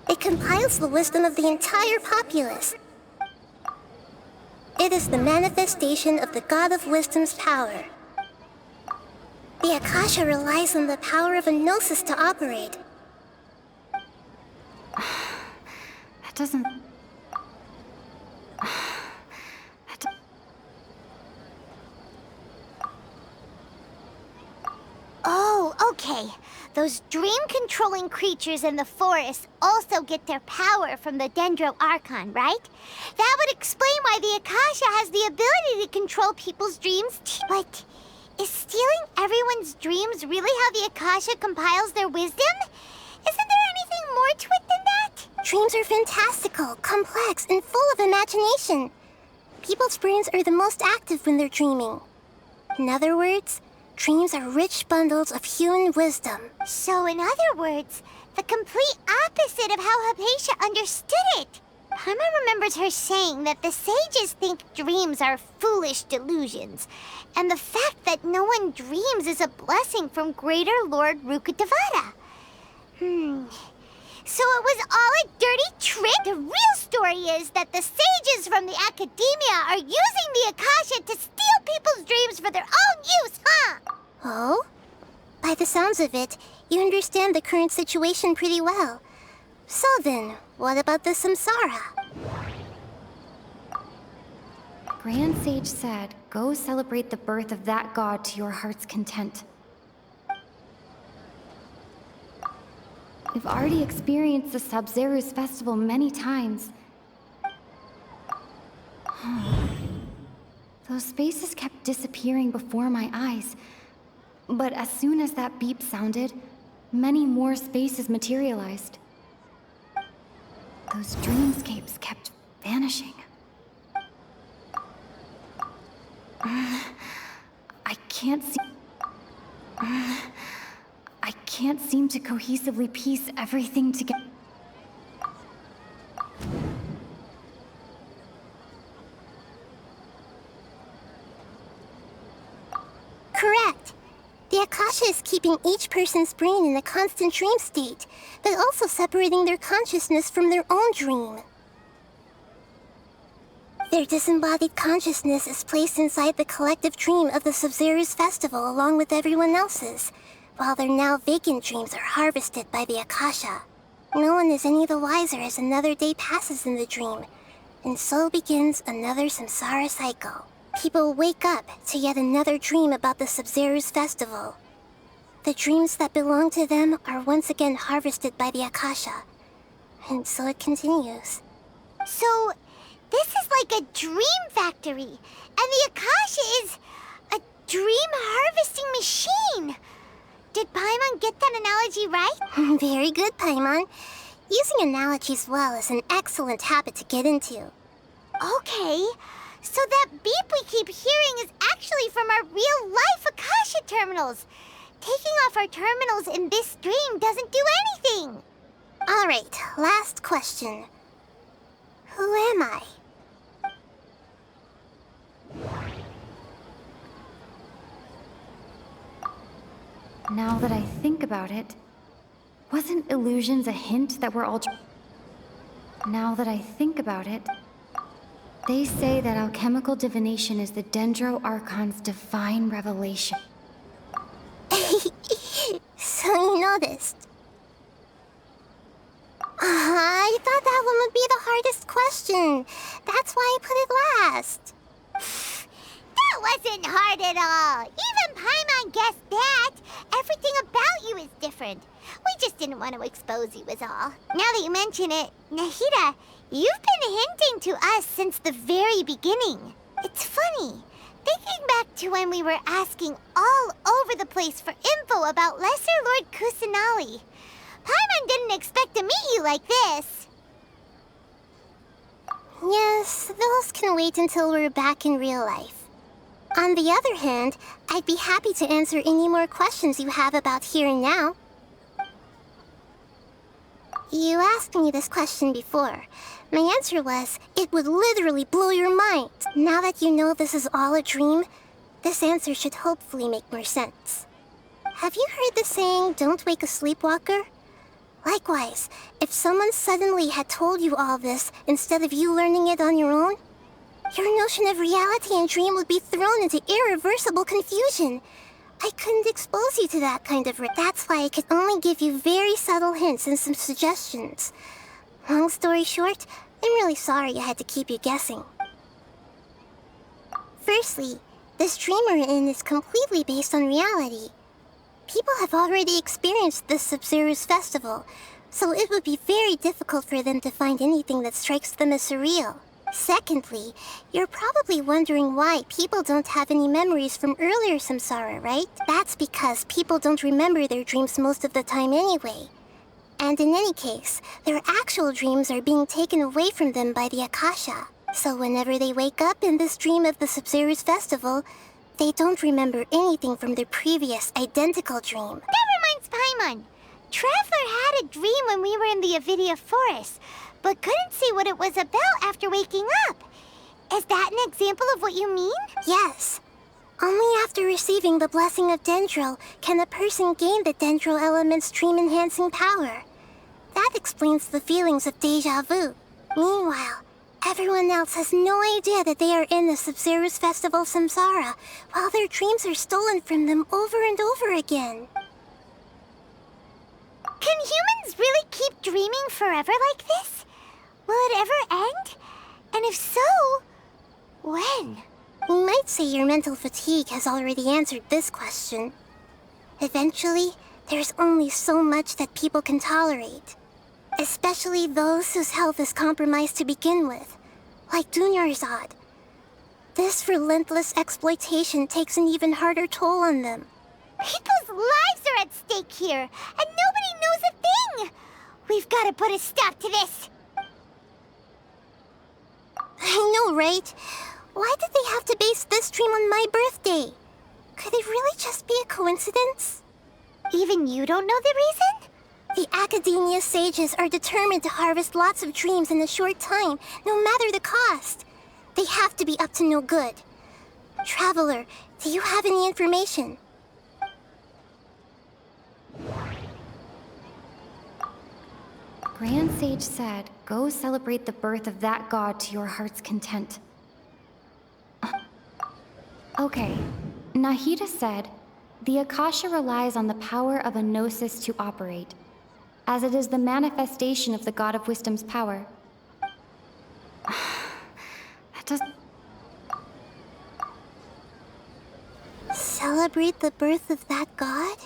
It compiles the wisdom of the entire populace. It is the manifestation of the God of Wisdom's power. The Akasha relies on the power of a gnosis to operate. That doesn't... Oh, okay. Those dream-controlling creatures in the forest also get their power from the dendro archon, right? That would explain why the Akasha has the ability to control people's dreams too. But is stealing everyone's dreams really how the Akasha compiles their wisdom? Isn't there anything more to it than that? Dreams are fantastical, complex, and full of imagination. People's brains are the most active when they're dreaming. In other words, dreams are rich bundles of human wisdom. So in other words, the complete opposite of how Hypatia understood it. Paimon remembers her saying that the sages think dreams are foolish delusions, and the fact that no one dreams is a blessing from Greater Lord Rukkhadevata. So it was all a dirty trick? The real story is that the sages from the Academia are using the Akasha to steal people's dreams for their own use, huh? Oh? By the sounds of it, you understand the current situation pretty well. So then, what about the samsara? Grand Sage said, go celebrate the birth of that god to your heart's content. We've already experienced the Subzeruz festival many times. Those spaces kept disappearing before my eyes. But as soon as that beep sounded, many more spaces materialized. Those dreamscapes kept vanishing. I can't seem to cohesively piece everything together. Correct. The Akasha is keeping each person's brain in a constant dream state, but also separating their consciousness from their own dream. Their disembodied consciousness is placed inside the collective dream of the Subzeruz festival along with everyone else's, while their now vacant dreams are harvested by the Akasha. No one is any the wiser as another day passes in the dream, and so begins another samsara cycle. People wake up to yet another dream about the Subzeruz festival. The dreams that belong to them are once again harvested by the Akasha, and so it continues. So, this is like a dream factory, and the Akasha is a dream harvesting machine. Did Paimon get that analogy right? Very good, Paimon. Using analogies well is an excellent habit to get into. Okay, so that beep we keep hearing is actually from our real-life Akasha terminals. Taking off our terminals in this dream doesn't do anything. All right, last question. Who am I? Now that I think about it, wasn't illusions a hint that we're all... Now that I think about it, they say that alchemical divination is the Dendro Archon's divine revelation. So you noticed. I thought that one would be the hardest question. That's why I put it last. That wasn't hard at all. Even Paimon guessed that. Everything about you is different. We just didn't want to expose you is all. Now that you mention it, Nahida, you've been hinting to us since the very beginning. It's funny. Thinking back to when we were asking all over the place for info about Lesser Lord Kusanali, Paimon didn't expect to meet you like this. Yes, those can wait until we're back in real life. On the other hand, I'd be happy to answer any more questions you have about here and now. You asked me this question before. My answer was, it would literally blow your mind. Now that you know this is all a dream, this answer should hopefully make more sense. Have you heard the saying, don't wake a sleepwalker? Likewise, if someone suddenly had told you all this instead of you learning it on your own, your notion of reality and dream would be thrown into irreversible confusion. I couldn't expose you to that kind of risk. That's why I could only give you very subtle hints and some suggestions. Long story short, I'm really sorry I had to keep you guessing. Firstly, this dream we're in is completely based on reality. People have already experienced this subzeruz festival, so it would be very difficult for them to find anything that strikes them as surreal. Secondly, you're probably wondering why people don't have any memories from earlier samsara, right? That's because people don't remember their dreams most of the time anyway. And in any case, their actual dreams are being taken away from them by the Akasha. So whenever they wake up in this dream of the Subzeruz festival, they don't remember anything from their previous identical dream. That reminds Paimon. Traveler had a dream when we were in the Avidia forest, but couldn't see what it was about after waking up. Is that an example of what you mean? Yes. Only after receiving the blessing of Dendro can a person gain the Dendro element's dream-enhancing power. That explains the feelings of deja vu. Meanwhile, everyone else has no idea that they are in the subzeruz festival Samsara, while their dreams are stolen from them over and over again. Can humans really keep dreaming forever like this? Will it ever end? And if so, when? You might say your mental fatigue has already answered this question. Eventually, there's only so much that people can tolerate. Especially those whose health is compromised to begin with, like Dunyarzad. This relentless exploitation takes an even harder toll on them. People's lives are at stake here, and nobody knows a thing! We've got to put a stop to this! I know, right? Why did they have to base this dream on my birthday? Could it really just be a coincidence? Even you don't know the reason? The Academia sages are determined to harvest lots of dreams in a short time, no matter the cost. They have to be up to no good. Traveler, do you have any information? Grand Sage said, go celebrate the birth of that god to your heart's content. Okay, Nahida said, the Akasha relies on the power of a gnosis to operate, as it is the manifestation of the god of wisdom's power. That doesn't... Celebrate the birth of that god?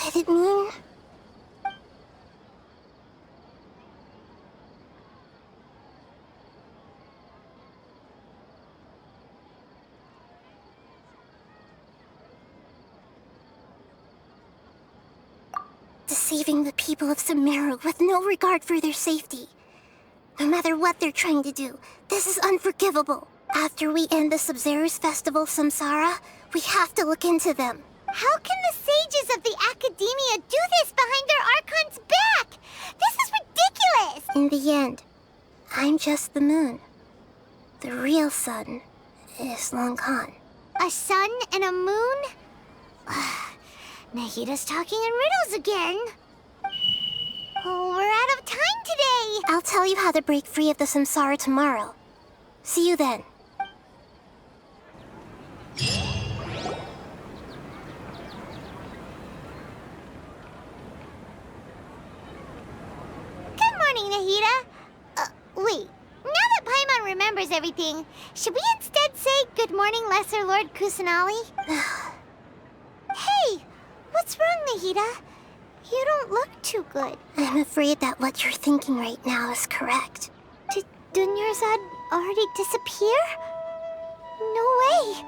Could it mean... deceiving the people of Sumeru with no regard for their safety. No matter what they're trying to do, this is unforgivable. After we end the subzeruz festival Samsara, we have to look into them. How can the sages of the Academia do this behind their archon's back? This is ridiculous! In the end, I'm just the moon. The real sun is long gone. A sun and a moon? Nahida's talking in riddles again. Oh, we're out of time today! I'll tell you how to break free of the Samsara tomorrow. See you then. Good morning, Nahida. Wait. Now that Paimon remembers everything, should we instead say good morning, Lesser Lord Kusanali? Hey! What's wrong, Nahida? You don't look too good. I'm afraid that what you're thinking right now is correct. Did Dunyarzad already disappear? No way.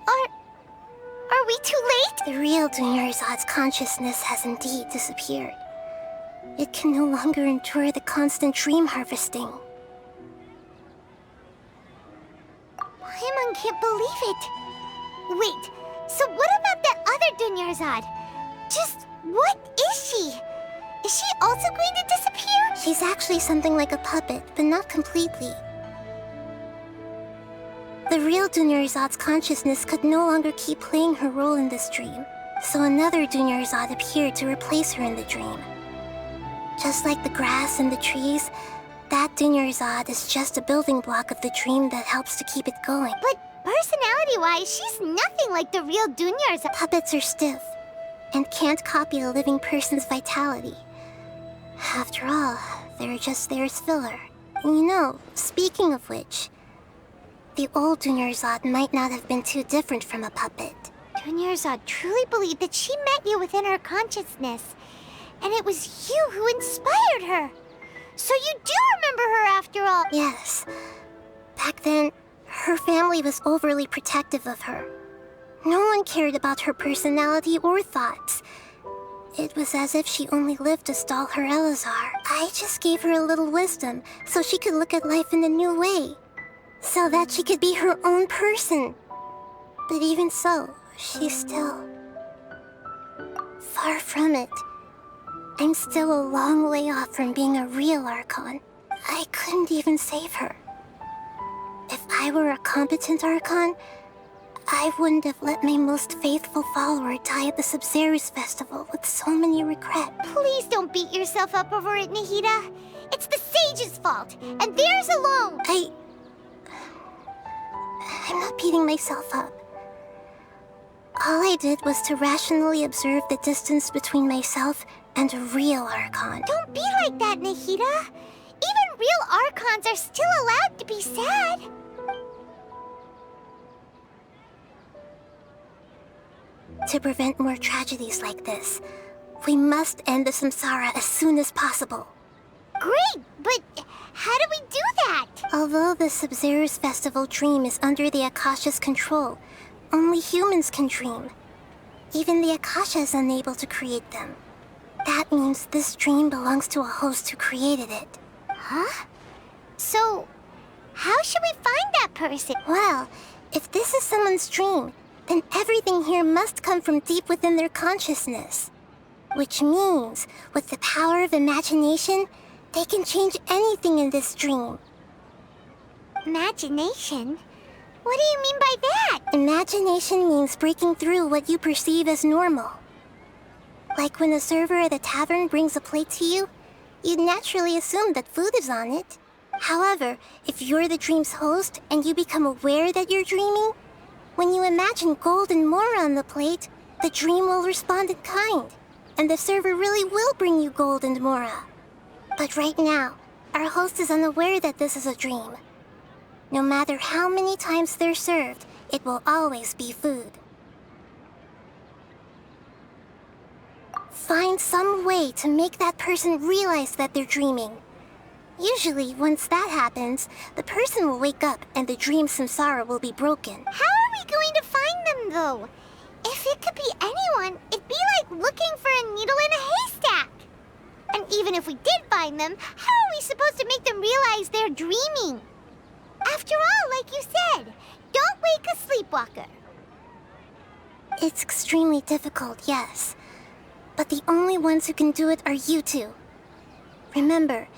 Are we too late? The real Dunyarzad's consciousness has indeed disappeared. It can no longer endure the constant dream harvesting. Paimon can't believe it. Wait, so what about that other Dunyarzad? Just what is she? Is she also going to disappear? She's actually something like a puppet, but not completely. The real Dunyarzad's consciousness could no longer keep playing her role in this dream, so another Dunyarzad appeared to replace her in the dream. Just like the grass and the trees, that Dunyarzad is just a building block of the dream that helps to keep it going. But personality-wise, she's nothing like the real Dunyarzad. Puppets are stiff and can't copy a living person's vitality. After all, they're just there as filler. And you know, speaking of which, the old Dunyarzad might not have been too different from a puppet. Dunyarzad truly believed that she met you within her consciousness, and it was you who inspired her. So you do remember her after all. Yes. Back then, her family was overly protective of her. No one cared about her personality or thoughts. It was as if she only lived to stall her Elazar. I just gave her a little wisdom so she could look at life in a new way. So that she could be her own person. But even so, she's still... far from it. I'm still a long way off from being a real archon. I couldn't even save her. If I were a competent archon, I wouldn't have let my most faithful follower die at the Subzeruz festival with so many regrets. Please don't beat yourself up over it, Nahida. It's the sage's fault, and theirs alone. I'm not beating myself up. All I did was to rationally observe the distance between myself and a real archon. Don't be like that, Nahida. Even real archons are still allowed to be sad. To prevent more tragedies like this, we must end the samsara as soon as possible. Great, but how do we do that? Although the Subzeruz festival dream is under the Akasha's control, only humans can dream. Even the Akasha is unable to create them. That means this dream belongs to a host who created it. Huh? So, how should we find that person? Well, if this is someone's dream, then everything here must come from deep within their consciousness. Which means, with the power of imagination, they can change anything in this dream. Imagination? What do you mean by that? Imagination means breaking through what you perceive as normal. Like when a server at a tavern brings a plate to you, you'd naturally assume that food is on it. However, if you're the dream's host and you become aware that you're dreaming, when you imagine gold and more on the plate, the dream will respond in kind, and the server really will bring you gold and mora. But right now, our host is unaware that this is a dream. No matter how many times they're served, it will always be food. Find some way to make that person realize that they're dreaming. Usually, once that happens, the person will wake up and the dream samsara will be broken. How are we going to find them, though? If it could be anyone, it'd be like looking for a needle in a haystack. And even if we did find them, how are we supposed to make them realize they're dreaming? After all, like you said, don't wake a sleepwalker. It's extremely difficult, yes. But the only ones who can do it are you two. Remember,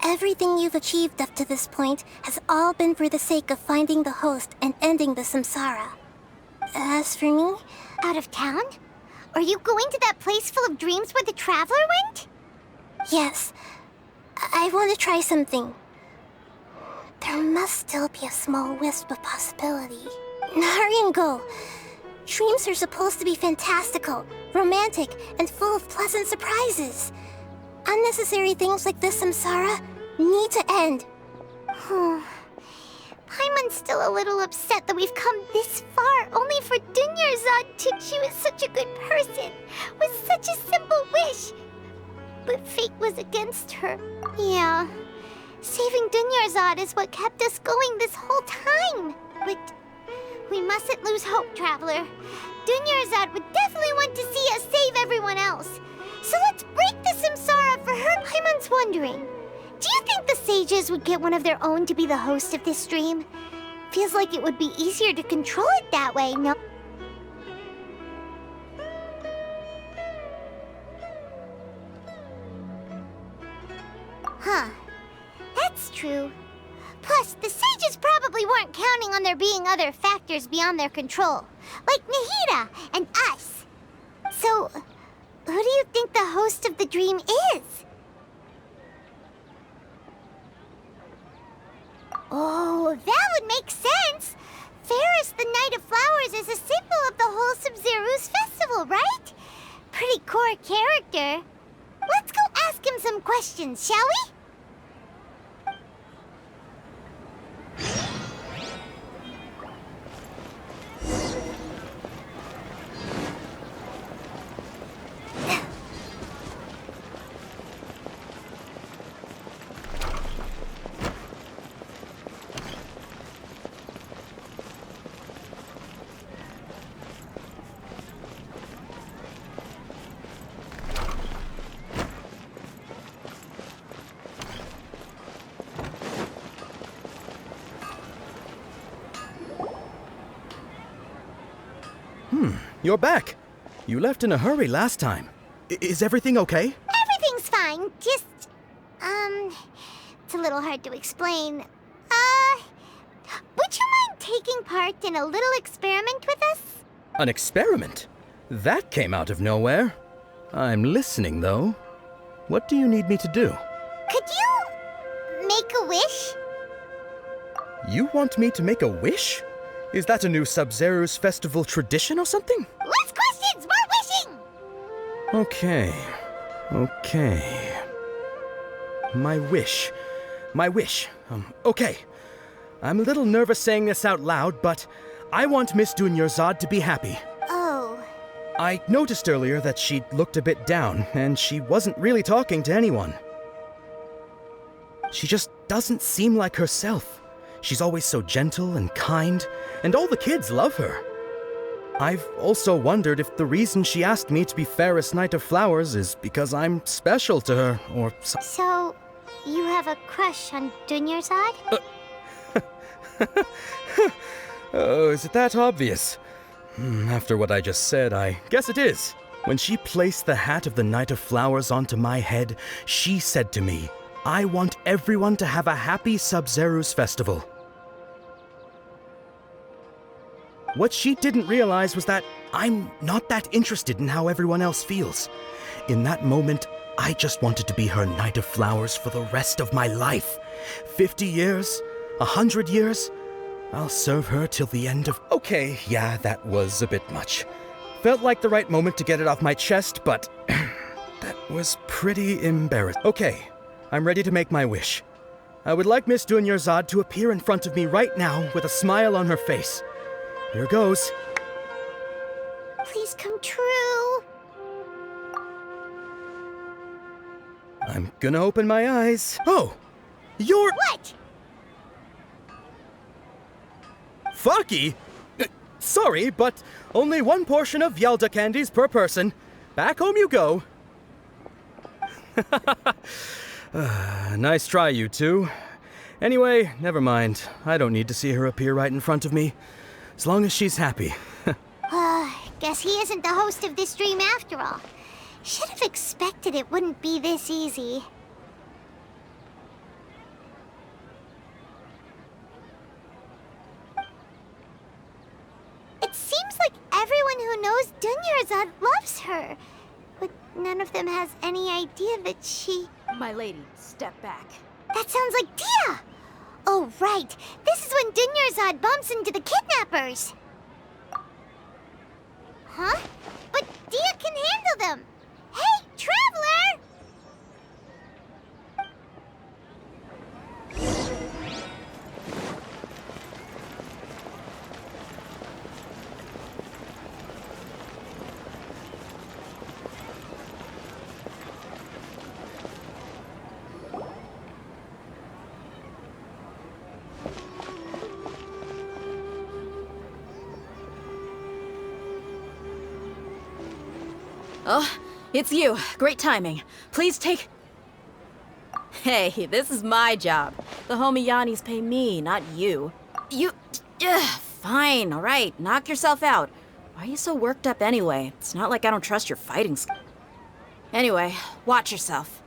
everything you've achieved up to this point has all been for the sake of finding the host and ending the samsara. As for me... Out of town? Are you going to that place full of dreams where the traveler went? Yes. I want to try something. There must still be a small wisp of possibility. Hurry and go. Dreams are supposed to be fantastical, romantic, and full of pleasant surprises. Unnecessary things like this samsara need to end. Paimon's still a little upset that we've come this far only for Dunyarzad to... She was such a good person, with such a simple wish. But fate was against her. Yeah. Saving Dunyarzad is what kept us going this whole time. But we mustn't lose hope, Traveler. Dunyarzad would definitely want to see us save everyone else. So let's break the samsara for her. Paimon's wondering, do you think the sages would get one of their own to be the host of this dream? Feels like it would be easier to control it that way, no? Huh. That's true. Plus, the sages probably weren't counting on there being other factors beyond their control, like Nahida and us. So, who do you think the host of the dream is? Oh, that would make sense! Ferris, the Knight of Flowers, is a symbol of the whole Subzeruz festival, right? Pretty core character. Let's go ask him some questions, shall we? You're back. You left in a hurry last time. Is everything okay? Everything's fine. Just, it's a little hard to explain. Would you mind taking part in a little experiment with us? An experiment? That came out of nowhere. I'm listening, though. What do you need me to do? Could you make a wish? You want me to make a wish? Is that a new Subzeruz festival tradition or something? Less questions, more wishing! Okay. My wish. Okay. I'm a little nervous saying this out loud, but I want Miss Dunyarzad to be happy. Oh. I noticed earlier that she looked a bit down, and she wasn't really talking to anyone. She just doesn't seem like herself. She's always so gentle and kind, and all the kids love her. I've also wondered if the reason she asked me to be Fairest Knight of Flowers is because I'm special to her, or So, you have a crush on Dunyarzad? Oh, is it that obvious? After what I just said, I guess it is. When she placed the hat of the Knight of Flowers onto my head, she said to me, I want everyone to have a happy Subzeruz festival. What she didn't realize was that I'm not that interested in how everyone else feels. In that moment, I just wanted to be her Knight of Flowers for the rest of my life. 50 years? 100 years? I'll serve her till the end of... Okay, yeah, that was a bit much. Felt like the right moment to get it off my chest, but... that was pretty embarrassing. Okay, I'm ready to make my wish. I would like Miss Dunyarzad to appear in front of me right now with a smile on her face. Here goes. Please come true. I'm gonna open my eyes. Oh! You're... What? Faki? Sorry, but only one portion of Yalda candies per person. Back home you go. Nice try, you two. Anyway, never mind. I don't need to see her appear right in front of me. As long as she's happy. Guess he isn't the host of this dream after all. Should have expected it wouldn't be this easy. It seems like everyone who knows Dunyarzad loves her. But none of them has any idea that she... My lady, step back. That sounds like Dehya! Oh, right. This is when Dunyarzad bumps into the kidnappers. Huh? But Dehya can handle them. Hey, Traveler! Oh, it's you. Great timing. Please take... Hey, this is my job. The Homayanis pay me, not you. You... fine, all right. Knock yourself out. Why are you so worked up anyway? It's not like I don't trust your fighting skills. Anyway, watch yourself.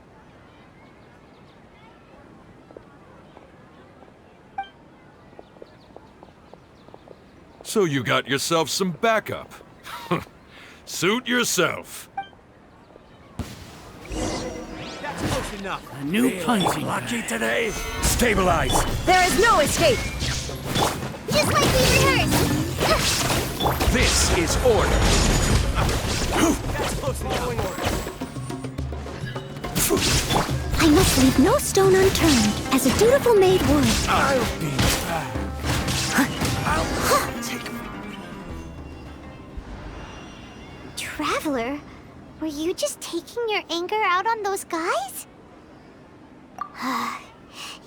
So you got yourself some backup. Suit yourself. That's close enough. A new punching Lucky today. Stabilize. There is no escape! Just like we rehearsed! This is order. That's close enough. I must leave no stone unturned, as a dutiful maid would. I'll be back. I'll take... Traveler, were you just taking your anger out on those guys?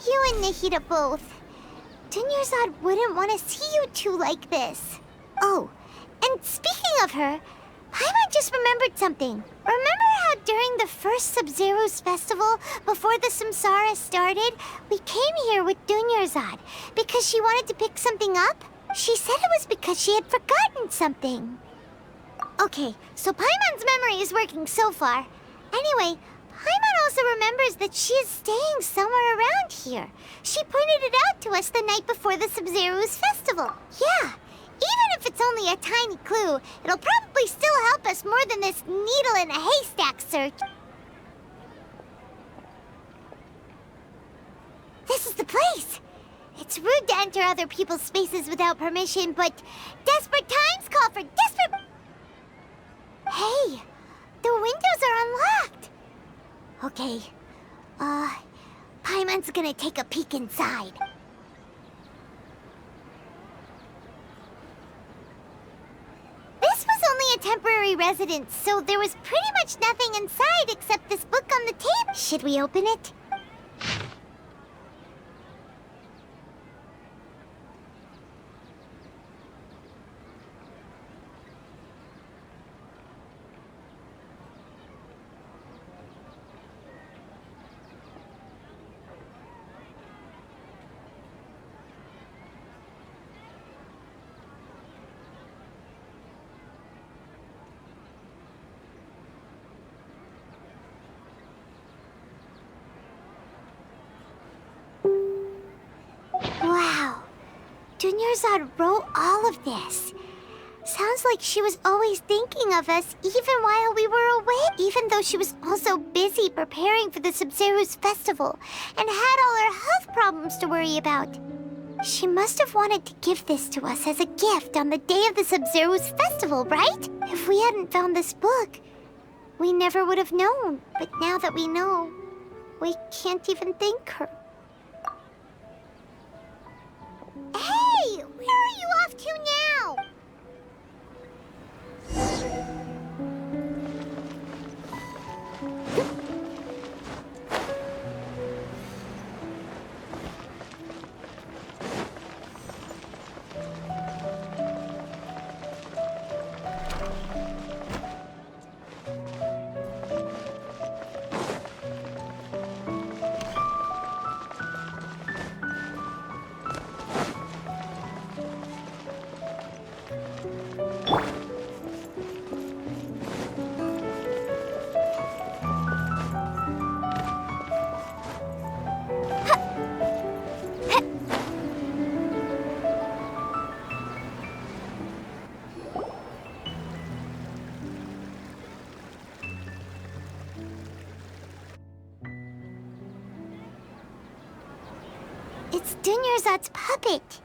You and Nahida both. Dunyarzad wouldn't want to see you two like this. Oh, and speaking of her, Paimon just remembered something. Remember how during the first Subzeruz festival, before the Samsara started, we came here with Dunyarzad because she wanted to pick something up? She said it was because she had forgotten something. Okay, so Paimon's memory is working so far. Anyway, Paimon also remembers that she is staying somewhere around here. She pointed it out to us the night before the subzeruz festival. Yeah, even if it's only a tiny clue, it'll probably still help us more than this needle in a haystack search. This is the place! It's rude to enter other people's spaces without permission, but desperate times call for desperate... Hey! The windows are unlocked! Okay, Paimon's gonna take a peek inside. This was only a temporary residence, so there was pretty much nothing inside except this book on the table. Should we open it? Wow, Dunyarzad wrote all of this. Sounds like she was always thinking of us even while we were away, even though she was also busy preparing for the subzeruz festival and had all her health problems to worry about. She must have wanted to give this to us as a gift on the day of the subzeruz festival, right? If we hadn't found this book, we never would have known. But now that we know, we can't even thank her. Hey! Where are you off to now? It's Dunyarzad's puppet.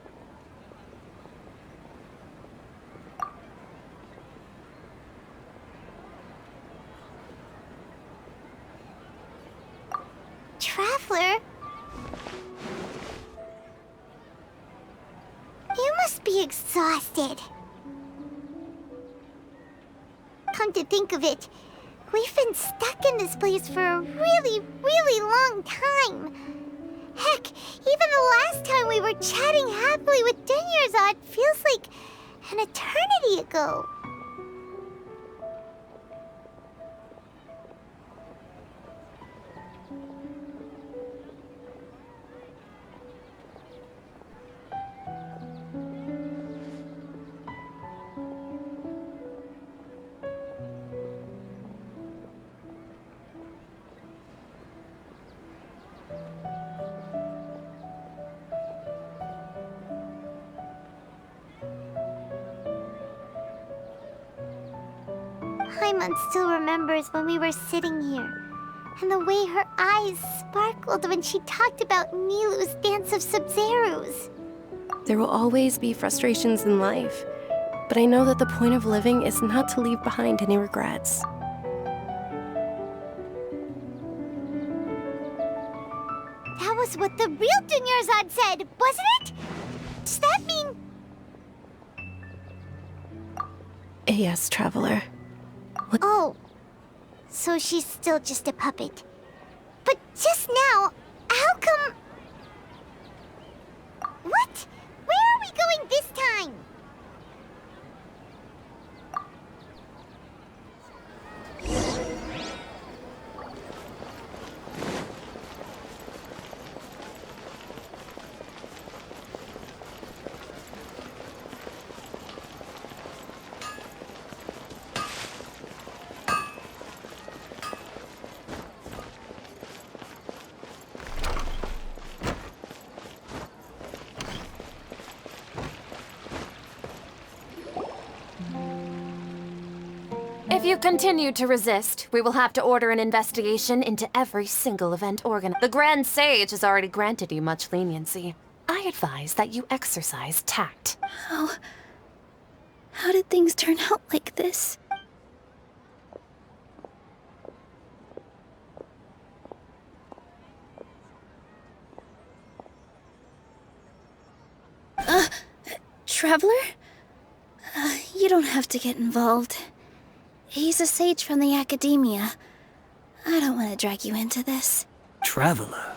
Traveler? You must be exhausted. Come to think of it, we've been stuck in this place for a really, really long time. Heck, even the last time we were chatting happily with Dunyarzad feels like an eternity ago. Paimon still remembers when we were sitting here, and the way her eyes sparkled when she talked about Nilou's dance of subzeruz. There will always be frustrations in life, but I know that the point of living is not to leave behind any regrets. That was what the real Dunyarzad said, wasn't it? Does that mean... Yes, Traveler. Oh, so she's still just a puppet. But just now, how come... What? Where are we going this time? If you continue to resist, we will have to order an investigation into every single event The Grand Sage has already granted you much leniency. I advise that you exercise tact. How did things turn out like this? Traveler? You don't have to get involved. He's a sage from the Academia. I don't want to drag you into this. Traveler?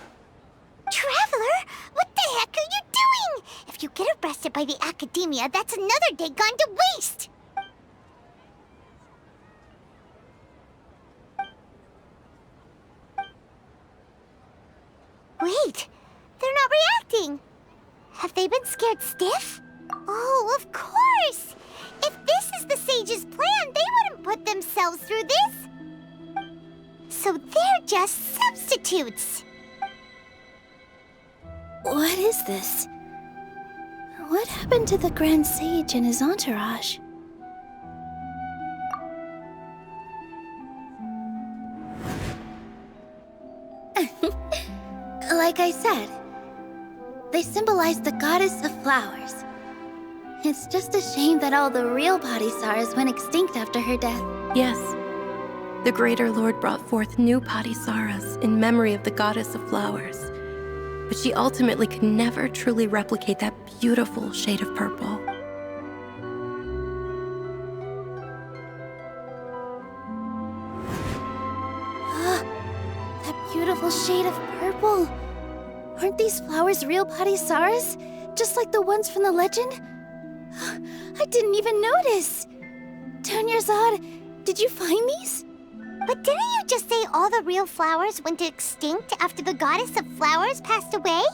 Traveler? What the heck are you doing? If you get arrested by the Academia, that's another day gone to waste! Wait, they're not reacting. Have they been scared stiff? Oh, of course! If this is the sage's plan, they wouldn't put themselves through this. So they're just substitutes. What is this? What happened to the Grand Sage and his entourage? Like I said, they symbolize the goddess of flowers. It's just a shame that all the real Padisars went extinct after her death. Yes. The Greater Lord brought forth new Padisaras in memory of the goddess of flowers. But she ultimately could never truly replicate that beautiful shade of purple. That beautiful shade of purple. Aren't these flowers real Padisaras? Just like the ones from the legend? I didn't even notice! Dunyarzad, did you find these? But didn't you just say all the real flowers went extinct after the goddess of flowers passed away?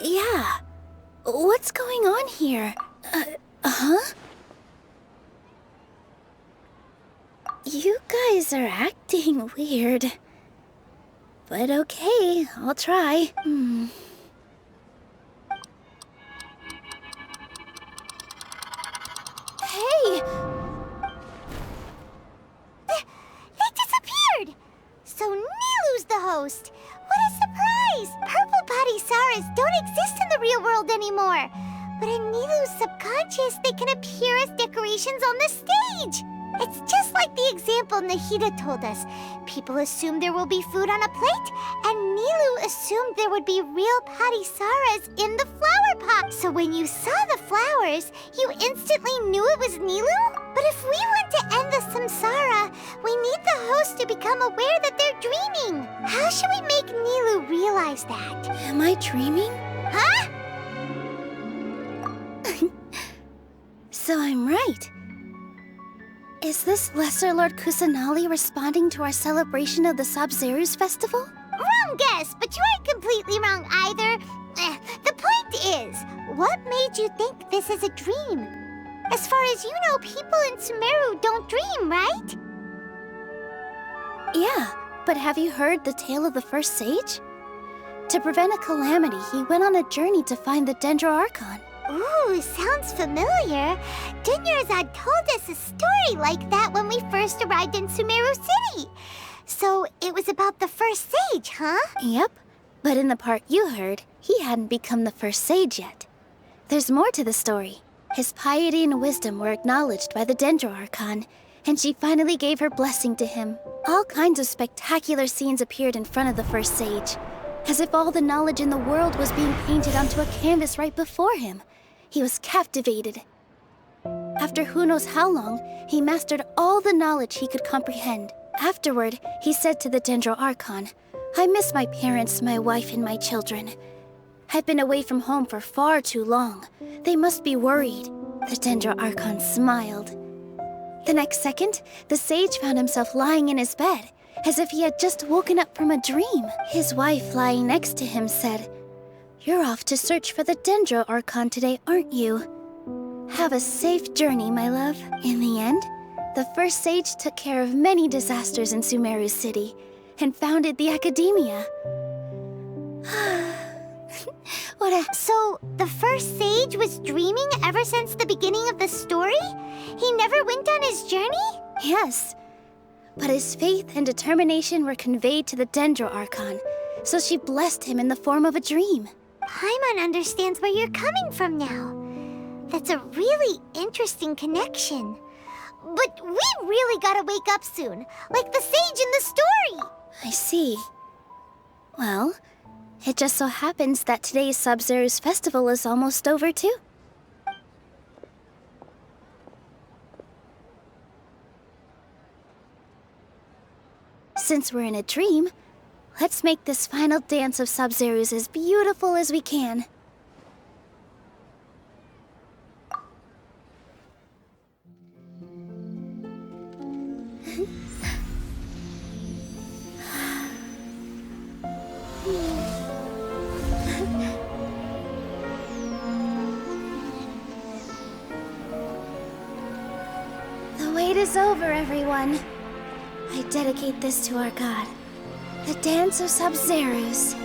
Yeah. What's going on here? You guys are acting weird. But okay, I'll try. Hey! They disappeared! So Nilou's the host! What a surprise! Purple Padisaras don't exist in the real world anymore! But in Nilou's subconscious, they can appear as decorations on the stage! It's just like the example Nahida told us. People assumed there will be food on a plate, and Nilou assumed there would be real Padisaras in the flower pot. So when you saw the flowers, you instantly knew it was Nilou? But if we want to end the samsara, we need the host to become aware that they're dreaming. How should we make Nilou realize that? Am I dreaming? Huh? So I'm right. Is this Lesser Lord Kusanali responding to our celebration of the Subzeruz festival? Wrong guess, but you aren't completely wrong either. The point is, what made you think this is a dream? As far as you know, people in Sumeru don't dream, right? Yeah, but have you heard the tale of the first sage? To prevent a calamity, he went on a journey to find the dendro archon. Ooh, sounds familiar. Dunyarzad told us a story like that when we first arrived in Sumeru City. So it was about the first sage, huh? Yep, but in the part you heard, he hadn't become the first sage yet. There's more to the story. His piety and wisdom were acknowledged by the dendro archon, and she finally gave her blessing to him. All kinds of spectacular scenes appeared in front of the first sage, as if all the knowledge in the world was being painted onto a canvas right before him. He was captivated. After who knows how long, he mastered all the knowledge he could comprehend. Afterward, he said to the dendro archon, "I miss my parents, my wife, and my children. I've been away from home for far too long. They must be worried." The dendro archon smiled. The next second, the sage found himself lying in his bed, as if he had just woken up from a dream. His wife, lying next to him, said, "You're off to search for the dendro archon today, aren't you? Have a safe journey, my love." In the end, the first sage took care of many disasters in Sumeru City and founded the Academia. So, the first sage was dreaming ever since the beginning of the story? He never went on his journey? Yes, But his faith and determination were conveyed to the Dendro Archon, so she blessed him in the form of a dream. Paimon understands where you're coming from now. That's a really interesting connection. But we really gotta wake up soon, like the sage in the story! I see. Well, it just so happens that today's Subzeruz festival is almost over too. Since we're in a dream, let's make this final dance of Subzeruz as beautiful as we can. The wait is over, everyone. I dedicate this to our god, the dance of Subzeruz.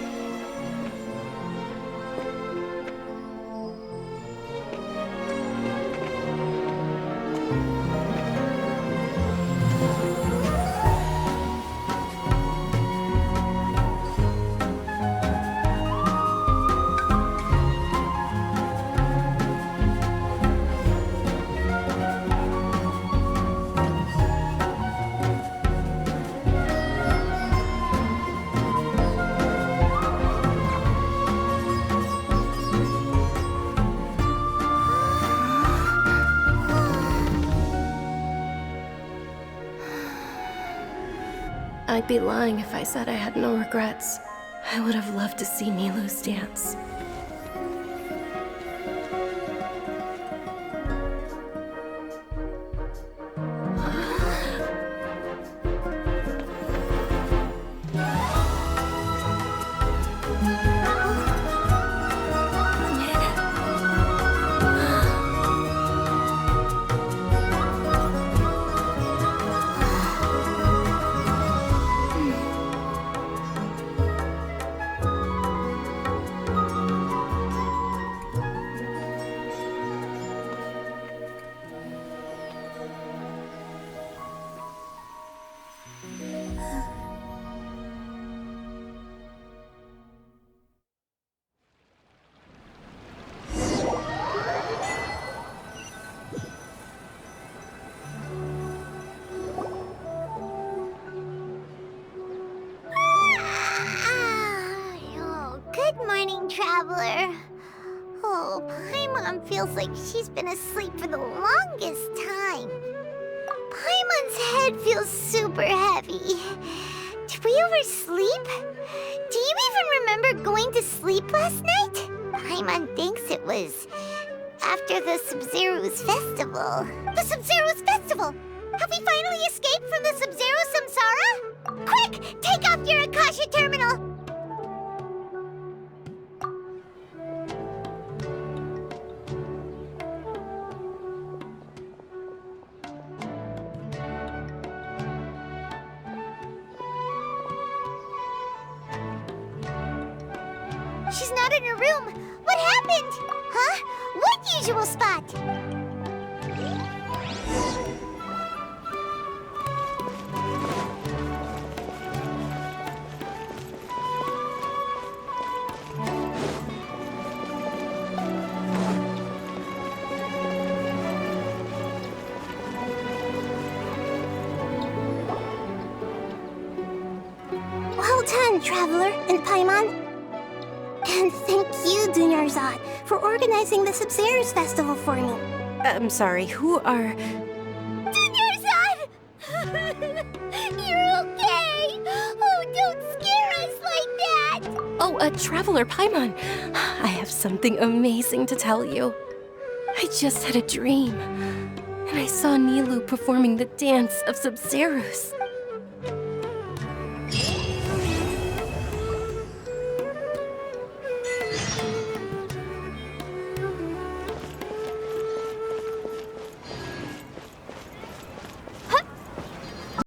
I'd be lying if I said I had no regrets. I would have loved to see Nilou's dance. Traveler. Oh, Paimon feels like she's been asleep for the longest time. Paimon's head feels super heavy. Did we oversleep? Do you even remember going to sleep last night? Paimon thinks it was after the Subzeruz festival. The Subzeruz festival! Have we finally escaped from the Subzeruz samsara? Quick! Take off your Akasha terminal! She's not in her room. What happened? Huh? What usual spot? Well done, Traveler and Paimon. And thank you, Dunyarzad, for organizing the Subzeruz festival for me. I'm sorry, who are... Dunyarzad! You're okay! Oh, don't scare us like that! Oh, Traveler Paimon. I have something amazing to tell you. I just had a dream, and I saw Nilou performing the dance of Subzeruz.